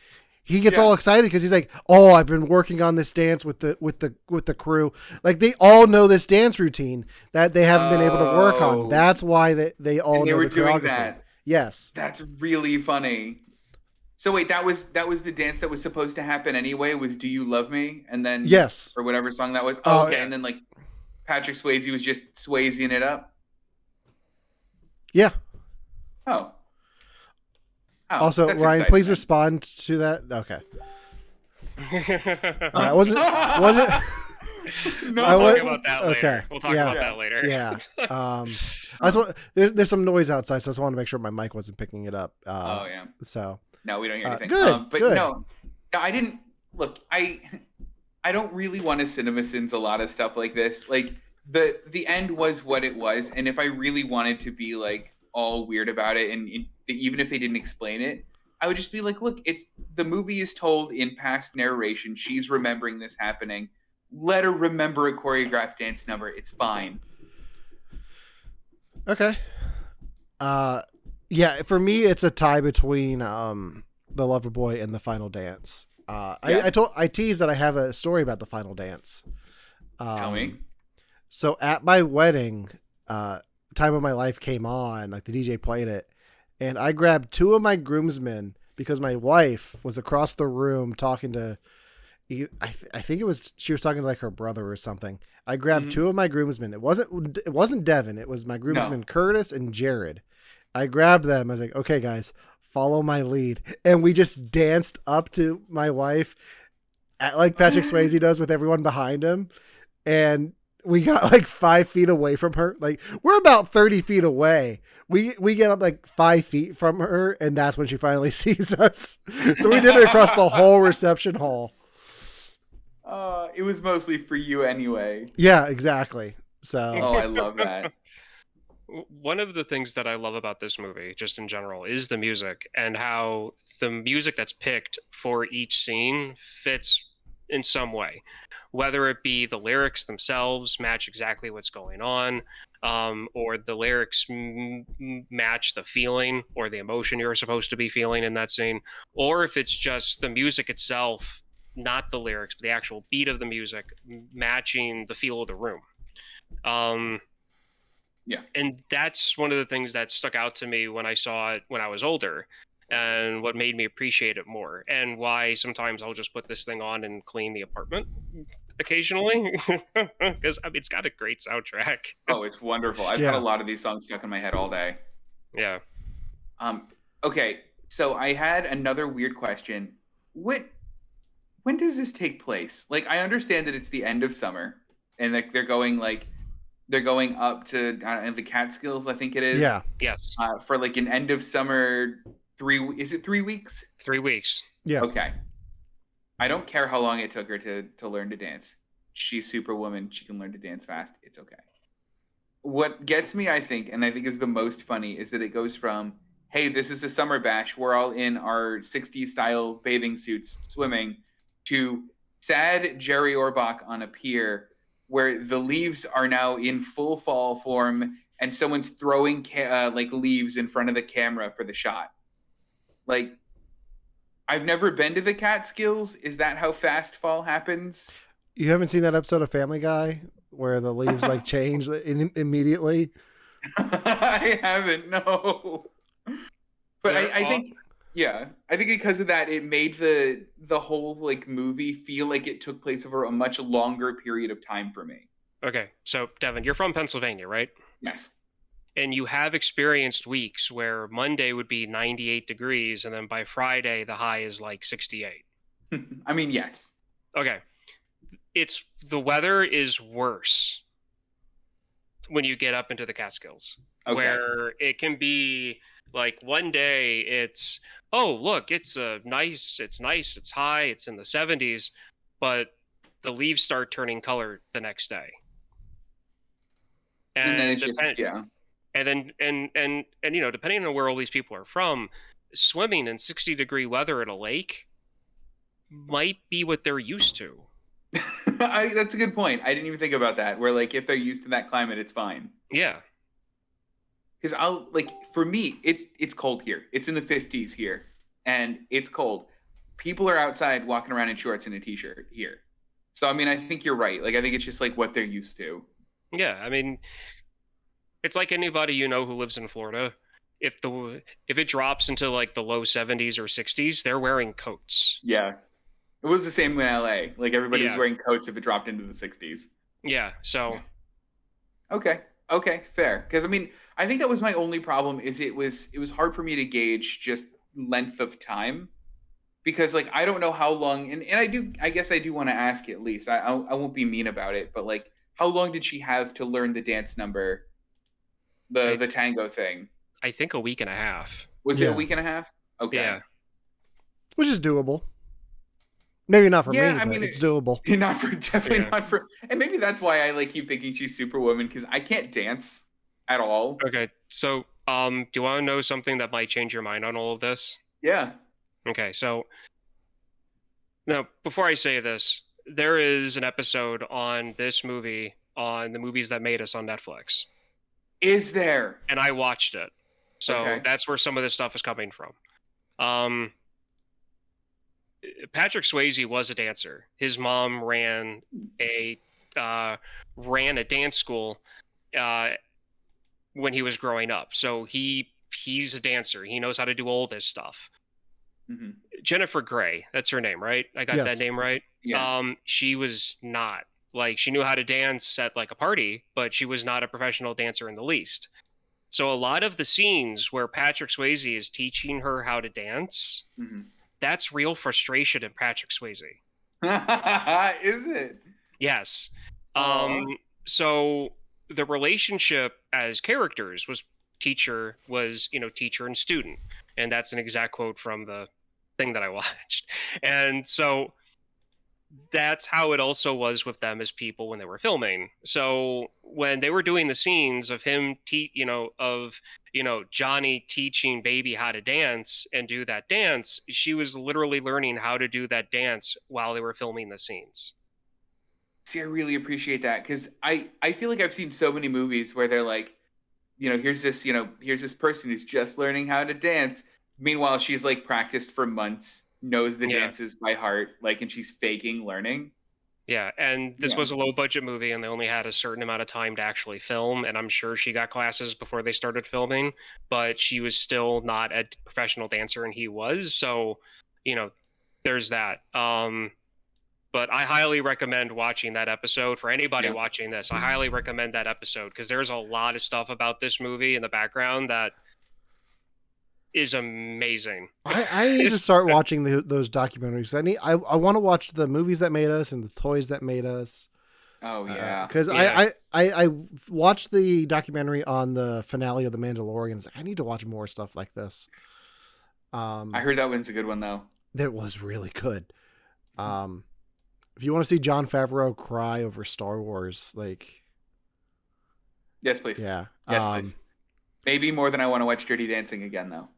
he gets all excited because he's like, "Oh, I've been working on this dance with the crew." Like, they all know this dance routine that they haven't been able to work on. That's why they all know the choreography. Doing that. Yes, that's really funny. So wait, that was the dance that was supposed to happen anyway, was "Do You Love Me?" And then or whatever song that was. Oh, okay, and then like Patrick Swayze was just Swayzeing it up. Yeah. Oh. Also, Ryan, please respond to that. Okay. Was it? No, we'll talk about that later. Okay. We'll talk about that later. Yeah. There's some noise outside, so I just want to make sure my mic wasn't picking it up. So. No, we don't hear anything. Good. Good. No, I didn't look. I don't really want to cinema sins a lot of stuff like this. Like, the end was what it was, and if I really wanted to be like all weird about it, and even if they didn't explain it, I would just be like, look, it's the movie is told in past narration. She's remembering this happening. Let her remember a choreographed dance number. It's fine. Okay. Yeah, for me, it's a tie between the Loverboy and the final dance. I teased that I have a story about the final dance. Tell me. So at my wedding, Time of My Life came on, like the DJ played it, and I grabbed two of my groomsmen because my wife was across the room talking to, I think she was talking to like her brother or something. I grabbed two of my groomsmen. It wasn't Devon. It was my groomsmen, Curtis and Jared. I grabbed them. I was like, okay, guys, follow my lead. And we just danced up to my wife like Patrick Swayze does with everyone behind him. And we got like 5 feet away from her. Like we're about 30 feet away. We get up like 5 feet from her. And that's when she finally sees us. So we did it across the whole reception hall. It was mostly for you anyway. Yeah, exactly. So. Oh, I love that. One of the things that I love about this movie, just in general, is the music and how the music that's picked for each scene fits in some way, whether it be the lyrics themselves match exactly what's going on, or the lyrics match the feeling or the emotion you're supposed to be feeling in that scene, or if it's just the music itself, not the lyrics, but the actual beat of the music matching the feel of the room. Yeah. And that's one of the things that stuck out to me when I saw it when I was older, and what made me appreciate it more, and why sometimes I'll just put this thing on and clean the apartment occasionally, because I mean, it's got a great soundtrack. Oh, it's wonderful. I've had a lot of these songs stuck in my head all day. Yeah. Okay, so I had another weird question. When does this take place? Like, I understand that it's the end of summer, and like they're going up to the Catskills, I think it is. Yeah. Yes. For like an end of summer 3 weeks? 3 weeks. Yeah. Okay. I don't care how long it took her to learn to dance. She's Superwoman. She can learn to dance fast. It's okay. What gets me, I think, and I think is the most funny, is that it goes from, hey, this is a summer bash. We're all in our 60s style bathing suits swimming, to sad Jerry Orbach on a pier where the leaves are now in full fall form and someone's throwing like leaves in front of the camera for the shot. Like, I've never been to the Catskills. Is that how fast fall happens? You haven't seen that episode of Family Guy where the leaves like change immediately? I haven't, no. But I think, yeah, I think because of that, it made the whole like movie feel like it took place over a much longer period of time for me. Okay, so Devon, you're from Pennsylvania, right? Yes. And you have experienced weeks where Monday would be 98 degrees, and then by Friday, the high is like 68. I mean, yes. Okay. The weather is worse when you get up into the Catskills, where it can be like one day it's, oh, look, it's nice, it's high, it's in the 70s, but the leaves start turning color the next day. And then it's just, yeah. And then, and you know, depending on where all these people are from, swimming in 60-degree weather at a lake might be what they're used to. That's a good point. I didn't even think about that, where like if they're used to that climate, it's fine. Yeah. Because for me, it's cold here. It's in the 50s here, and it's cold. People are outside walking around in shorts and a t-shirt here. So, I mean, I think you're right. Like, I think it's just like what they're used to. Yeah, I mean, it's like anybody you know who lives in Florida. If it drops into like the low 70s or 60s, they're wearing coats. Yeah. It was the same in LA. Like, everybody was wearing coats if it dropped into the 60s. Yeah, so. Okay, fair. Because, I mean, I think that was my only problem, is it was hard for me to gauge just length of time. Because, like, I don't know how long, and I guess I do want to ask at least. I won't be mean about it, but, like, how long did she have to learn the dance number, the tango thing? I think a week and a half. Was it a week and a half? Okay. Yeah. Which is doable. Maybe not for me, I but mean, it's doable. Definitely not for, and maybe that's why I like keep thinking she's Superwoman, because I can't dance at all. Okay, so do you want to know something that might change your mind on all of this? Yeah. Okay, so now before I say this, there is an episode on this movie on the movies that made us on Netflix. Is there? And I watched it, so that's where some of this stuff is coming from. Patrick Swayze was a dancer. His mom ran a dance school when he was growing up. So he's a dancer. He knows how to do all this stuff. Mm-hmm. Jennifer Grey, that's her name, right? I got that name right. Yeah. She was not. Like, she knew how to dance at like a party, but she was not a professional dancer in the least. So a lot of the scenes where Patrick Swayze is teaching her how to dance, that's real frustration in Patrick Swayze. Is it? Yes. So the relationship as characters was teacher and student. And that's an exact quote from the thing that I watched. And so that's how it also was with them as people when they were filming. So when they were doing the scenes of him, Johnny teaching baby how to dance and do that dance, she was literally learning how to do that dance while they were filming the scenes. See, I really appreciate that, because I feel like I've seen so many movies where they're like, here's this person who's just learning how to dance. Meanwhile, she's like practiced for months, knows the dances by heart, like, and she's faking learning. Yeah, and this was a low budget movie, and they only had a certain amount of time to actually film, and I'm sure she got classes before they started filming, but she was still not a professional dancer, and he was, so, there's that. But I highly recommend watching that episode. For anybody watching this, I highly recommend that episode, because there's a lot of stuff about this movie in the background that is amazing. I need to start watching those documentaries. I want to watch the movies that made us and the toys that made us. Oh yeah, because I watched the documentary on the finale of The Mandalorian. It's like, I need to watch more stuff like this. I heard that one's a good one though. That was really good. If you want to see Jon Favreau cry over Star Wars, like, yes, please. Yeah, yes, please. Maybe more than I want to watch Dirty Dancing again though.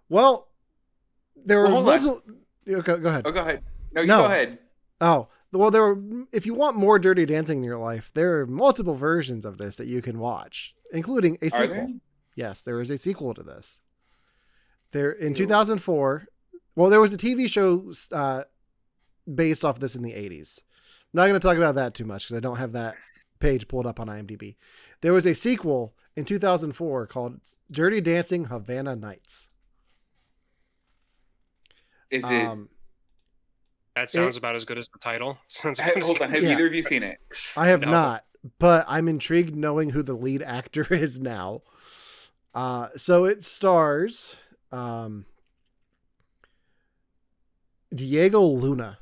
Well, there were multiple. Go ahead. Oh, go ahead. No, go ahead. Oh, well, if you want more Dirty Dancing in your life, there are multiple versions of this that you can watch, including a sequel. There? Yes, there is a sequel to this. In 2004. Well, there was a TV show based off this in the 80s. I'm not going to talk about that too much because I don't have that page pulled up on IMDb. There was a sequel in 2004 called Dirty Dancing Havana Nights. Is it? That sounds about as good as the title. Hold on, has either of you seen it? I have not, but I'm intrigued knowing who the lead actor is now. So it stars Diego Luna.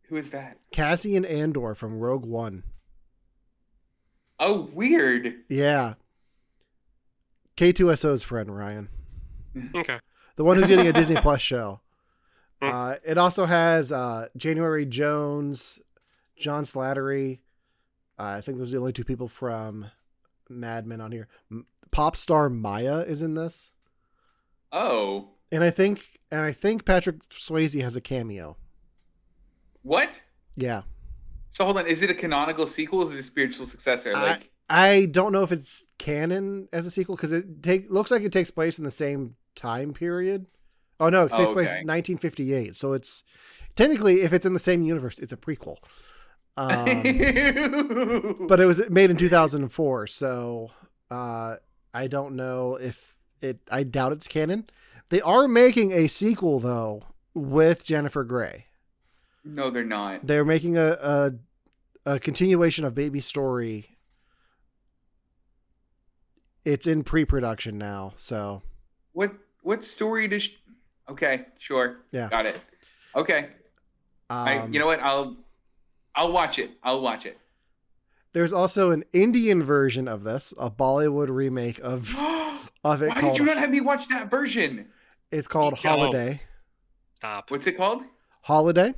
Who is that? Cassian Andor from Rogue One. Oh, weird. Yeah. K2SO's friend, Ryan. Okay. The one who's getting a Disney Plus show. It also has January Jones, John Slattery. I think those are the only two people from Mad Men on here. Pop star Maya is in this. Oh. And I think Patrick Swayze has a cameo. What? Yeah. So hold on, is it a canonical sequel? Or is it a spiritual successor? I don't know if it's canon as a sequel because it looks like it takes place in the same time period. Oh no, it takes place in 1958. So it's technically, if it's in the same universe, it's a prequel. But it was made in 2004, so I don't know if I doubt it's canon. They are making a sequel though with Jennifer Grey. No, they're not. They're making a continuation of Baby's story. It's in pre-production now, so. What story does? Okay, sure. Yeah, got it. Okay. You know what? I'll watch it. I'll watch it. There's also an Indian version of this, a Bollywood remake of it. Why did you not have me watch that version? It's called Holiday. Stop. What's it called? Holiday.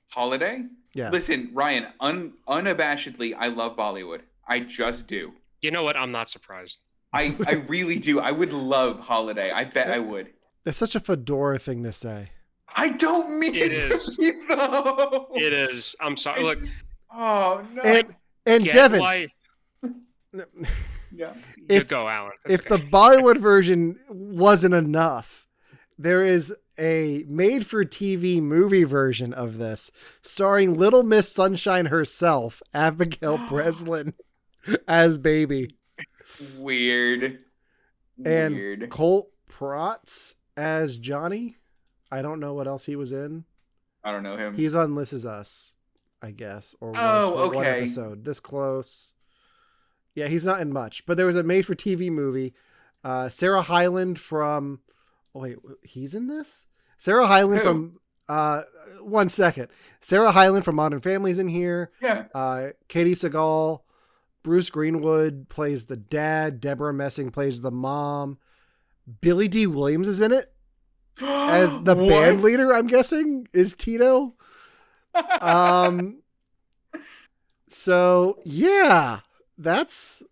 Holiday? Yeah. Listen, Ryan, unabashedly, I love Bollywood. I just do. You know what? I'm not surprised. I really do. I would love Holiday. I bet I would. That's such a fedora thing to say. I don't mean it to be, though. It is. I'm sorry. Look. Oh, no. And Devon. Yeah. You go, Alan. If the Bollywood version wasn't enough, there is a made-for-TV movie version of this, starring Little Miss Sunshine herself, Abigail Breslin, as Baby. Weird. And Colt Protz as Johnny. I don't know what else he was in. I don't know him. He's on This Is Us, I guess. Or okay. one episode. This close. Yeah, he's not in much. But there was a made-for-TV movie. Sarah Hyland from... Oh, wait, he's in this? Sarah Hyland from... 1 second. Sarah Hyland from Modern Family's in here. Yeah. Katie Seagal. Bruce Greenwood plays the dad. Deborah Messing plays the mom. Billy D. Williams is in it as the band leader, I'm guessing, is Tito. So yeah, that's,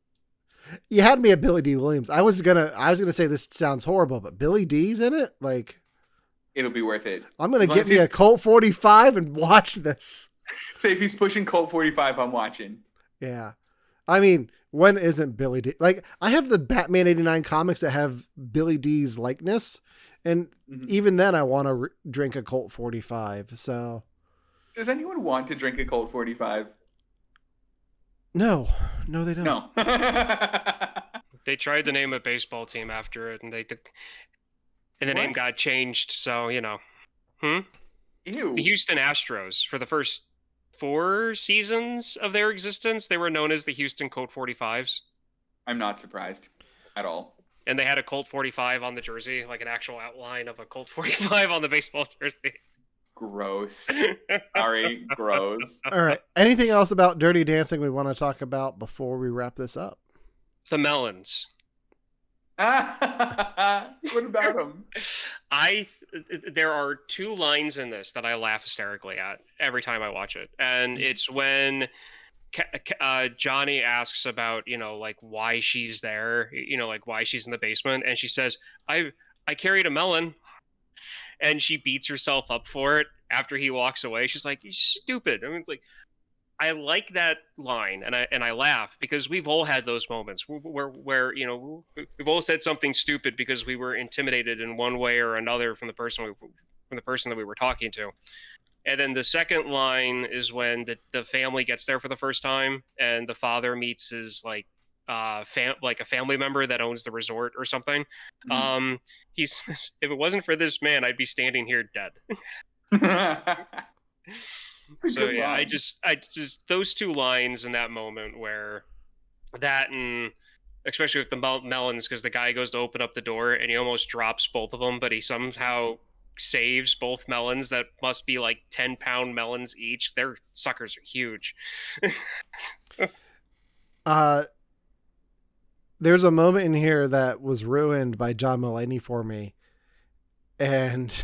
you had me at Billy D. Williams. I was gonna say this sounds horrible, but Billy D's in it. Like, it'll be worth it. I'm gonna get me a Colt 45 and watch this. If he's pushing Colt 45, I'm watching. Yeah, I mean, when isn't Billy D? Like, I have the Batman 89 comics that have Billy D's likeness, and even then I want to drink a Colt 45. So, does anyone want to drink a Colt 45? No, they don't. No. They tried to name a baseball team after it, and the name got changed. So Ew. The Houston Astros, for the first 4 seasons of their existence, they were known as the Houston Colt 45s. I'm not surprised at all. And they had a Colt 45 on the jersey, like an actual outline of a Colt 45 on the baseball jersey. Gross. Sorry, gross. All right. Anything else about Dirty Dancing we want to talk about before we wrap this up? The melons. What about them? There are 2 lines in this that I laugh hysterically at every time I watch it, and it's when Johnny asks about like why she's there, like why she's in the basement, and she says, I carried a melon, and she beats herself up for it after he walks away. She's like, "You stupid." I mean, it's like, I like that line, and I laugh because we've all had those moments where we've all said something stupid because we were intimidated in one way or another from the person that we were talking to. And then the second line is when the family gets there for the first time, and the father meets his like a family member that owns the resort or something. Mm-hmm. He says, "If it wasn't for this man, I'd be standing here dead." So yeah, line. I just those 2 lines in that moment where that, and especially with the melons, because the guy goes to open up the door and he almost drops both of them, but he somehow saves both melons that must be like 10-pound melons each. Their suckers are huge. There's a moment in here that was ruined by John Mulaney for me, and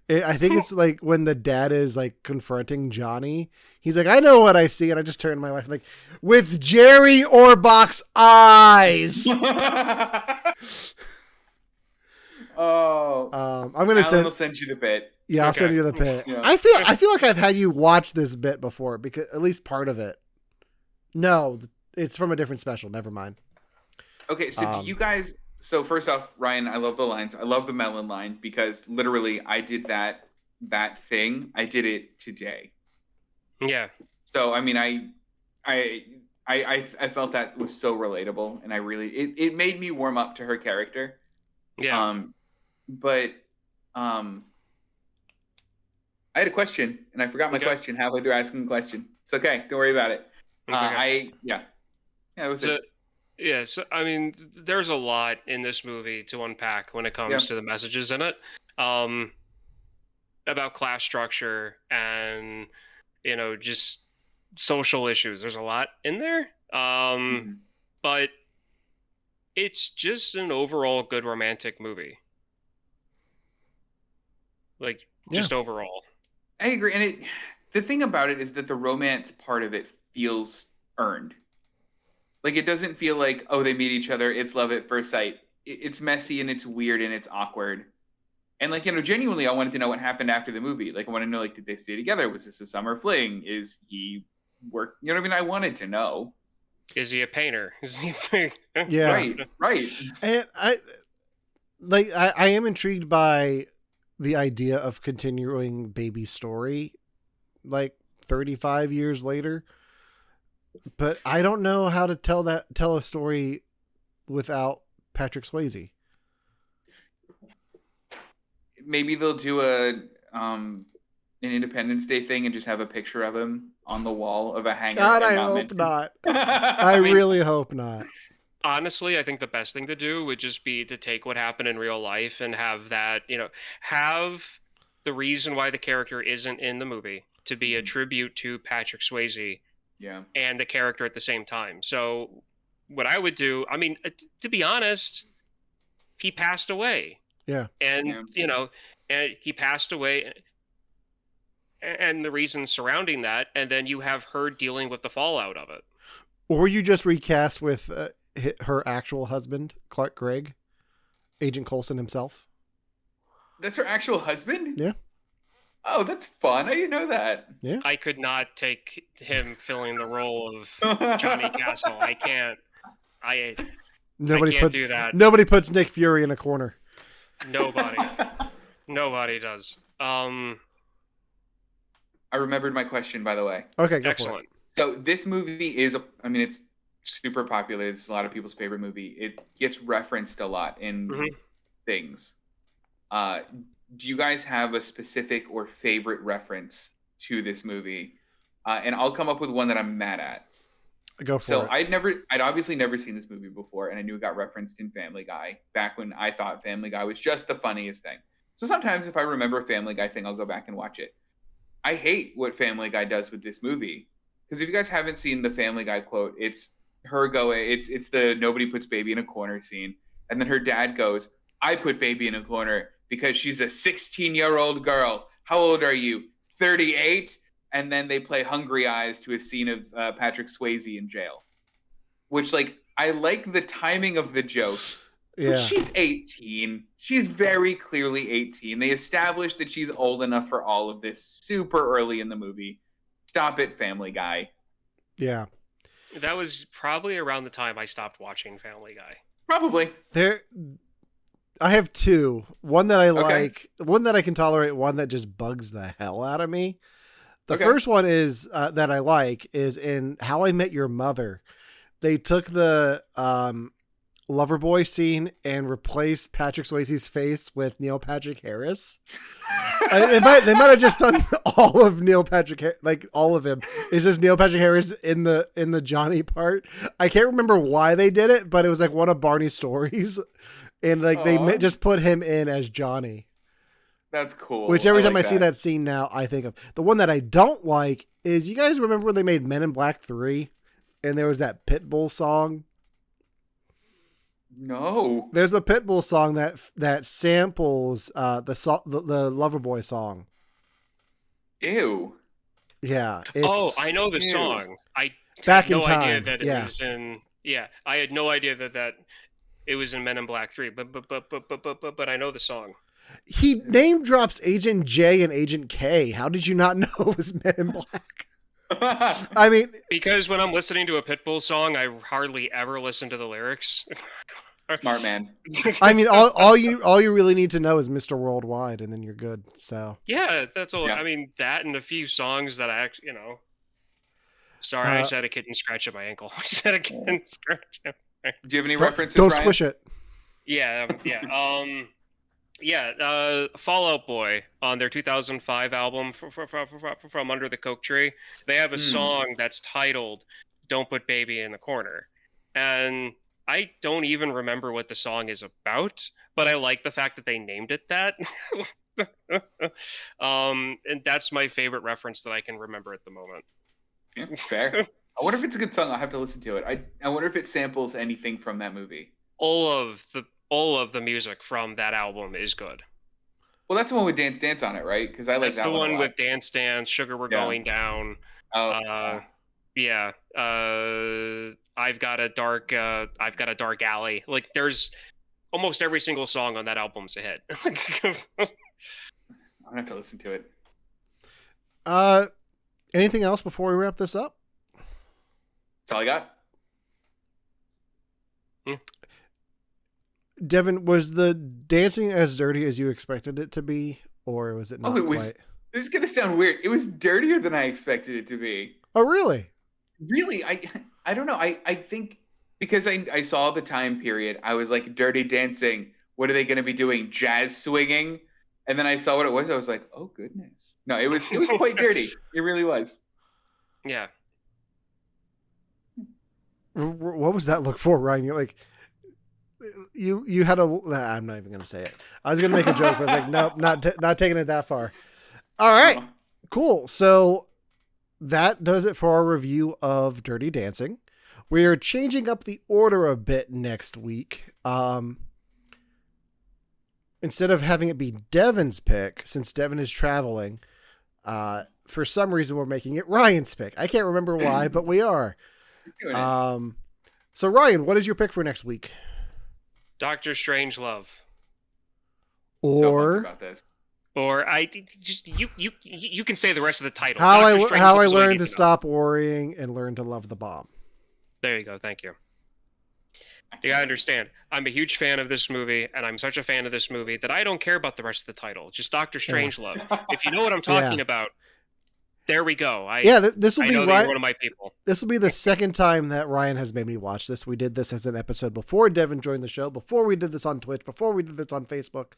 I think it's like when the dad is like confronting Johnny. He's like, "I know what I see," and I just turned to my wife like, "With Jerry Orbach's eyes." Oh, I'm gonna send you the bit. Yeah, okay. I'll send you the bit. Yeah. I feel like I've had you watch this bit before, because at least part of it. No, it's from a different special. Never mind. Okay, so do you guys? So first off, Ryan, I love the lines. I love the melon line because literally I did that thing. I did it today. Yeah. So I mean, I felt that was so relatable, and I really it made me warm up to her character. Yeah. But I had a question and I forgot my question halfway through asking the question. It's okay. Don't worry about it. Okay. That was it. Yeah, so I mean, there's a lot in this movie to unpack when it comes to the messages in it, about class structure and just social issues. There's a lot in there, but it's just an overall good romantic movie. Like, just overall. I agree, and the thing about it is that the romance part of it feels earned. Like, it doesn't feel like, oh, they meet each other, it's love at first sight. It's messy and it's weird and it's awkward. And like, genuinely, I wanted to know what happened after the movie. Like, I want to know, like, did they stay together? Was this a summer fling? Is he work? You know what I mean? I wanted to know. Is he a painter? Is he Yeah. Right. And I am intrigued by the idea of continuing Baby's story like 35 years later. But I don't know how to tell a story without Patrick Swayze. Maybe they'll do an Independence Day thing and just have a picture of him on the wall of a hangar. God, I hope not. I really hope not. Honestly, I think the best thing to do would just be to take what happened in real life and have that, have the reason why the character isn't in the movie to be a tribute to Patrick Swayze and the character at the same time. So what I would do, I mean, to be honest, he passed away. Yeah. And, and he passed away and the reasons surrounding that. And then you have her dealing with the fallout of it. Or you just recast with her actual husband, Clark Gregg, Agent Coulson himself. That's her actual husband? Yeah. Oh, that's fun. I didn't know that. Yeah. I could not take him filling the role of Johnny Castle. I can't. I can't do that. Nobody puts Nick Fury in a corner. Nobody does. I remembered my question, by the way. Okay, go excellent. For it. So this movie is, it's super popular. It's a lot of people's favorite movie. It gets referenced a lot in things. Do you guys have a specific or favorite reference to this movie? And I'll come up with one that I'm mad at. Go for it. I'd obviously never seen this movie before, and I knew it got referenced in Family Guy back when I thought Family Guy was just the funniest thing. So sometimes if I remember a Family Guy thing, I'll go back and watch it. I hate what Family Guy does with this movie. Because if you guys haven't seen the Family Guy quote, it's her going, it's the nobody puts baby in a corner scene. And then her dad goes, I put baby in a corner because she's a 16-year-old girl. How old are you? 38? And then they play Hungry Eyes to a scene of Patrick Swayze in jail. Which, I like the timing of the joke. Yeah. But she's 18. She's very clearly 18. They established that she's old enough for all of this super early in the movie. Stop it, Family Guy. Yeah. That was probably around the time I stopped watching Family Guy. Probably. I have two. One that I like, one that I can tolerate, one that just bugs the hell out of me. The first one is that I like is in How I Met Your Mother. They took the Loverboy scene and replaced Patrick Swayze's face with Neil Patrick Harris. They might have just done all of Neil Patrick, all of him. It's just Neil Patrick Harris in the Johnny part. I can't remember why they did it, but it was one of Barney's stories, and they just put him in as Johnny. That's cool. Which every time I see that scene now, I think of. The one that I don't like is, you guys remember when they made Men in Black 3, and there was that Pitbull song? No. There's a Pitbull song that samples the Loverboy song. Ew. Yeah. I know the song. I Back had no in time. idea that it was in. Yeah, I had no idea that it was in Men in Black 3. But I know the song. He name drops Agent J and Agent K. How did you not know it was Men in Black? I mean, because when I'm listening to a Pitbull song, I hardly ever listen to the lyrics. Smart man. I mean, all you really need to know is Mr. Worldwide, and then you're good. So yeah, that's all. Yeah. I mean, that and a few songs that I actually, Sorry, I just had a kitten scratch at my ankle. I just had a kitten scratch. Do you have any references? Don't Ryan? squish it. Yeah. Fall Out Boy on their 2005 album from Under the Coke Tree. They have a song that's titled "Don't Put Baby in the Corner," and I don't even remember what the song is about, but I like the fact that they named it that. And that's my favorite reference that I can remember at the moment. Yeah, fair. I wonder if it's a good song. I'll have to listen to it. I wonder if it samples anything from that movie. All of the music from that album is good. Well, that's the one with Dance Dance on it, right? Because I like that's that the one. That's the one with Dance Dance, Sugar We're Going Down. Oh. Yeah. I've got a dark alley. There's almost every single song on that album's a hit. I'm gonna have to listen to it. Anything else before we wrap this up? That's all I got. Devon, was the dancing as dirty as you expected it to be, or was it not it was. quite? This is gonna sound weird. It was dirtier than I expected it to be. Oh, really? Really, I don't know. I think because I saw the time period, I was like, Dirty Dancing. What are they going to be doing? Jazz swinging? And then I saw what it was. I was like, oh goodness. No, it was quite dirty. It really was. Yeah. What was that look for, Ryan? You're like, you had a. Nah, I'm not even going to say it. I was going to make a joke, but I was like, nope, not taking it that far. All right, cool. So that does it for our review of Dirty Dancing. We are changing up the order a bit next week. Instead of having it be Devon's pick, since Devon is traveling, for some reason we're making it Ryan's pick. I can't remember why, but we are. So Ryan, what is your pick for next week? Doctor Strangelove. Or about this. Or you can say the rest of the title. How I Strangelove learned to stop worrying and learn to love the bomb. There you go. Thank you. You gotta understand, I'm a huge fan of this movie, and I'm such a fan of this movie that I don't care about the rest of the title. Just Doctor Strangelove. If you know what I'm talking about, there we go. This will be one of my people. This will be the second time that Ryan has made me watch this. We did this as an episode before Devon joined the show, before we did this on Twitch, before we did this on Facebook,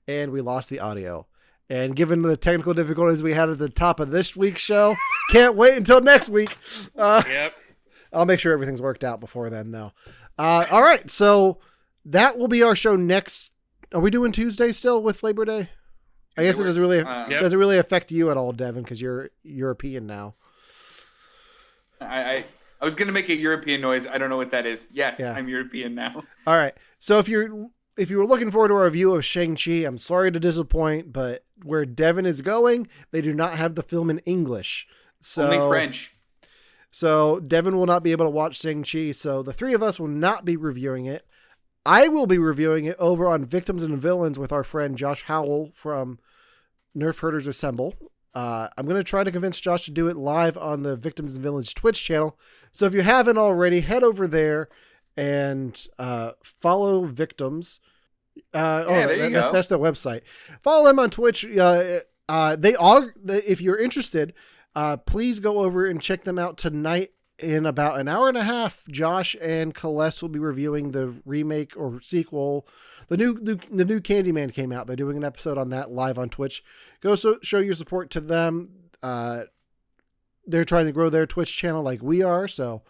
and we lost the audio. And given the technical difficulties we had at the top of this week's show, can't wait until next week. Yep. I'll make sure everything's worked out before then, though. All right, so that will be our show next. Are we doing Tuesday still with Labor Day? I guess it doesn't really affect you at all, Devon, because you're European now. I was gonna make a European noise. I don't know what that is. Yes, yeah. I'm European now. All right, so if you were looking forward to our review of Shang-Chi, I'm sorry to disappoint, but where Devon is going, they do not have the film in English. So only French. So Devon will not be able to watch Shang-Chi, so the three of us will not be reviewing it. I will be reviewing it over on Victims and Villains with our friend Josh Howell from Nerf Herders Assemble. I'm going to try to convince Josh to do it live on the Victims and Villains Twitch channel. So if you haven't already, head over there and follow Victims. That's their website. Follow them on Twitch. If you're interested, please go over and check them out tonight. In about an hour and a half, Josh and Celeste will be reviewing the remake or sequel. The new Candyman came out. They're doing an episode on that live on Twitch. Go show your support to them. They're trying to grow their Twitch channel like we are. So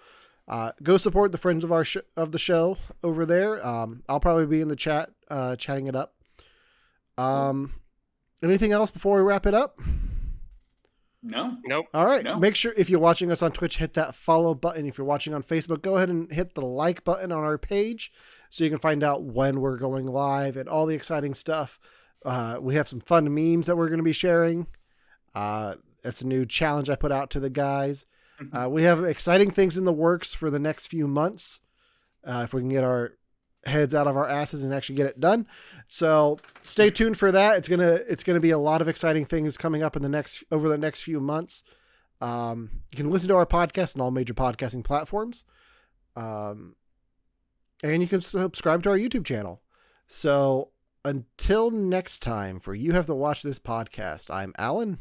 go support the friends of of the show over there. I'll probably be in the chat chatting it up. Anything else before we wrap it up? No. Nope. All right. No. Make sure if you're watching us on Twitch, hit that follow button. If you're watching on Facebook, go ahead and hit the like button on our page so you can find out when we're going live and all the exciting stuff. We have some fun memes that we're going to be sharing. That's a new challenge I put out to the guys. We have exciting things in the works for the next few months. If we can get our heads out of our asses and actually get it done. So stay tuned for that. It's gonna be a lot of exciting things coming up over the next few months. You can listen to our podcast on all major podcasting platforms. And you can subscribe to our YouTube channel. So until next time, for You Have to Watch This Podcast, I'm Alan.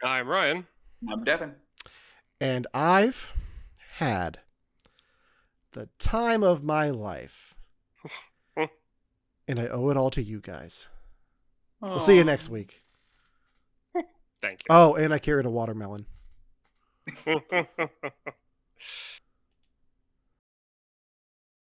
I'm Ryan. I'm Devon. And I've had the time of my life. And I owe it all to you guys. We'll see you next week. Thank you. Oh, and I carried a watermelon.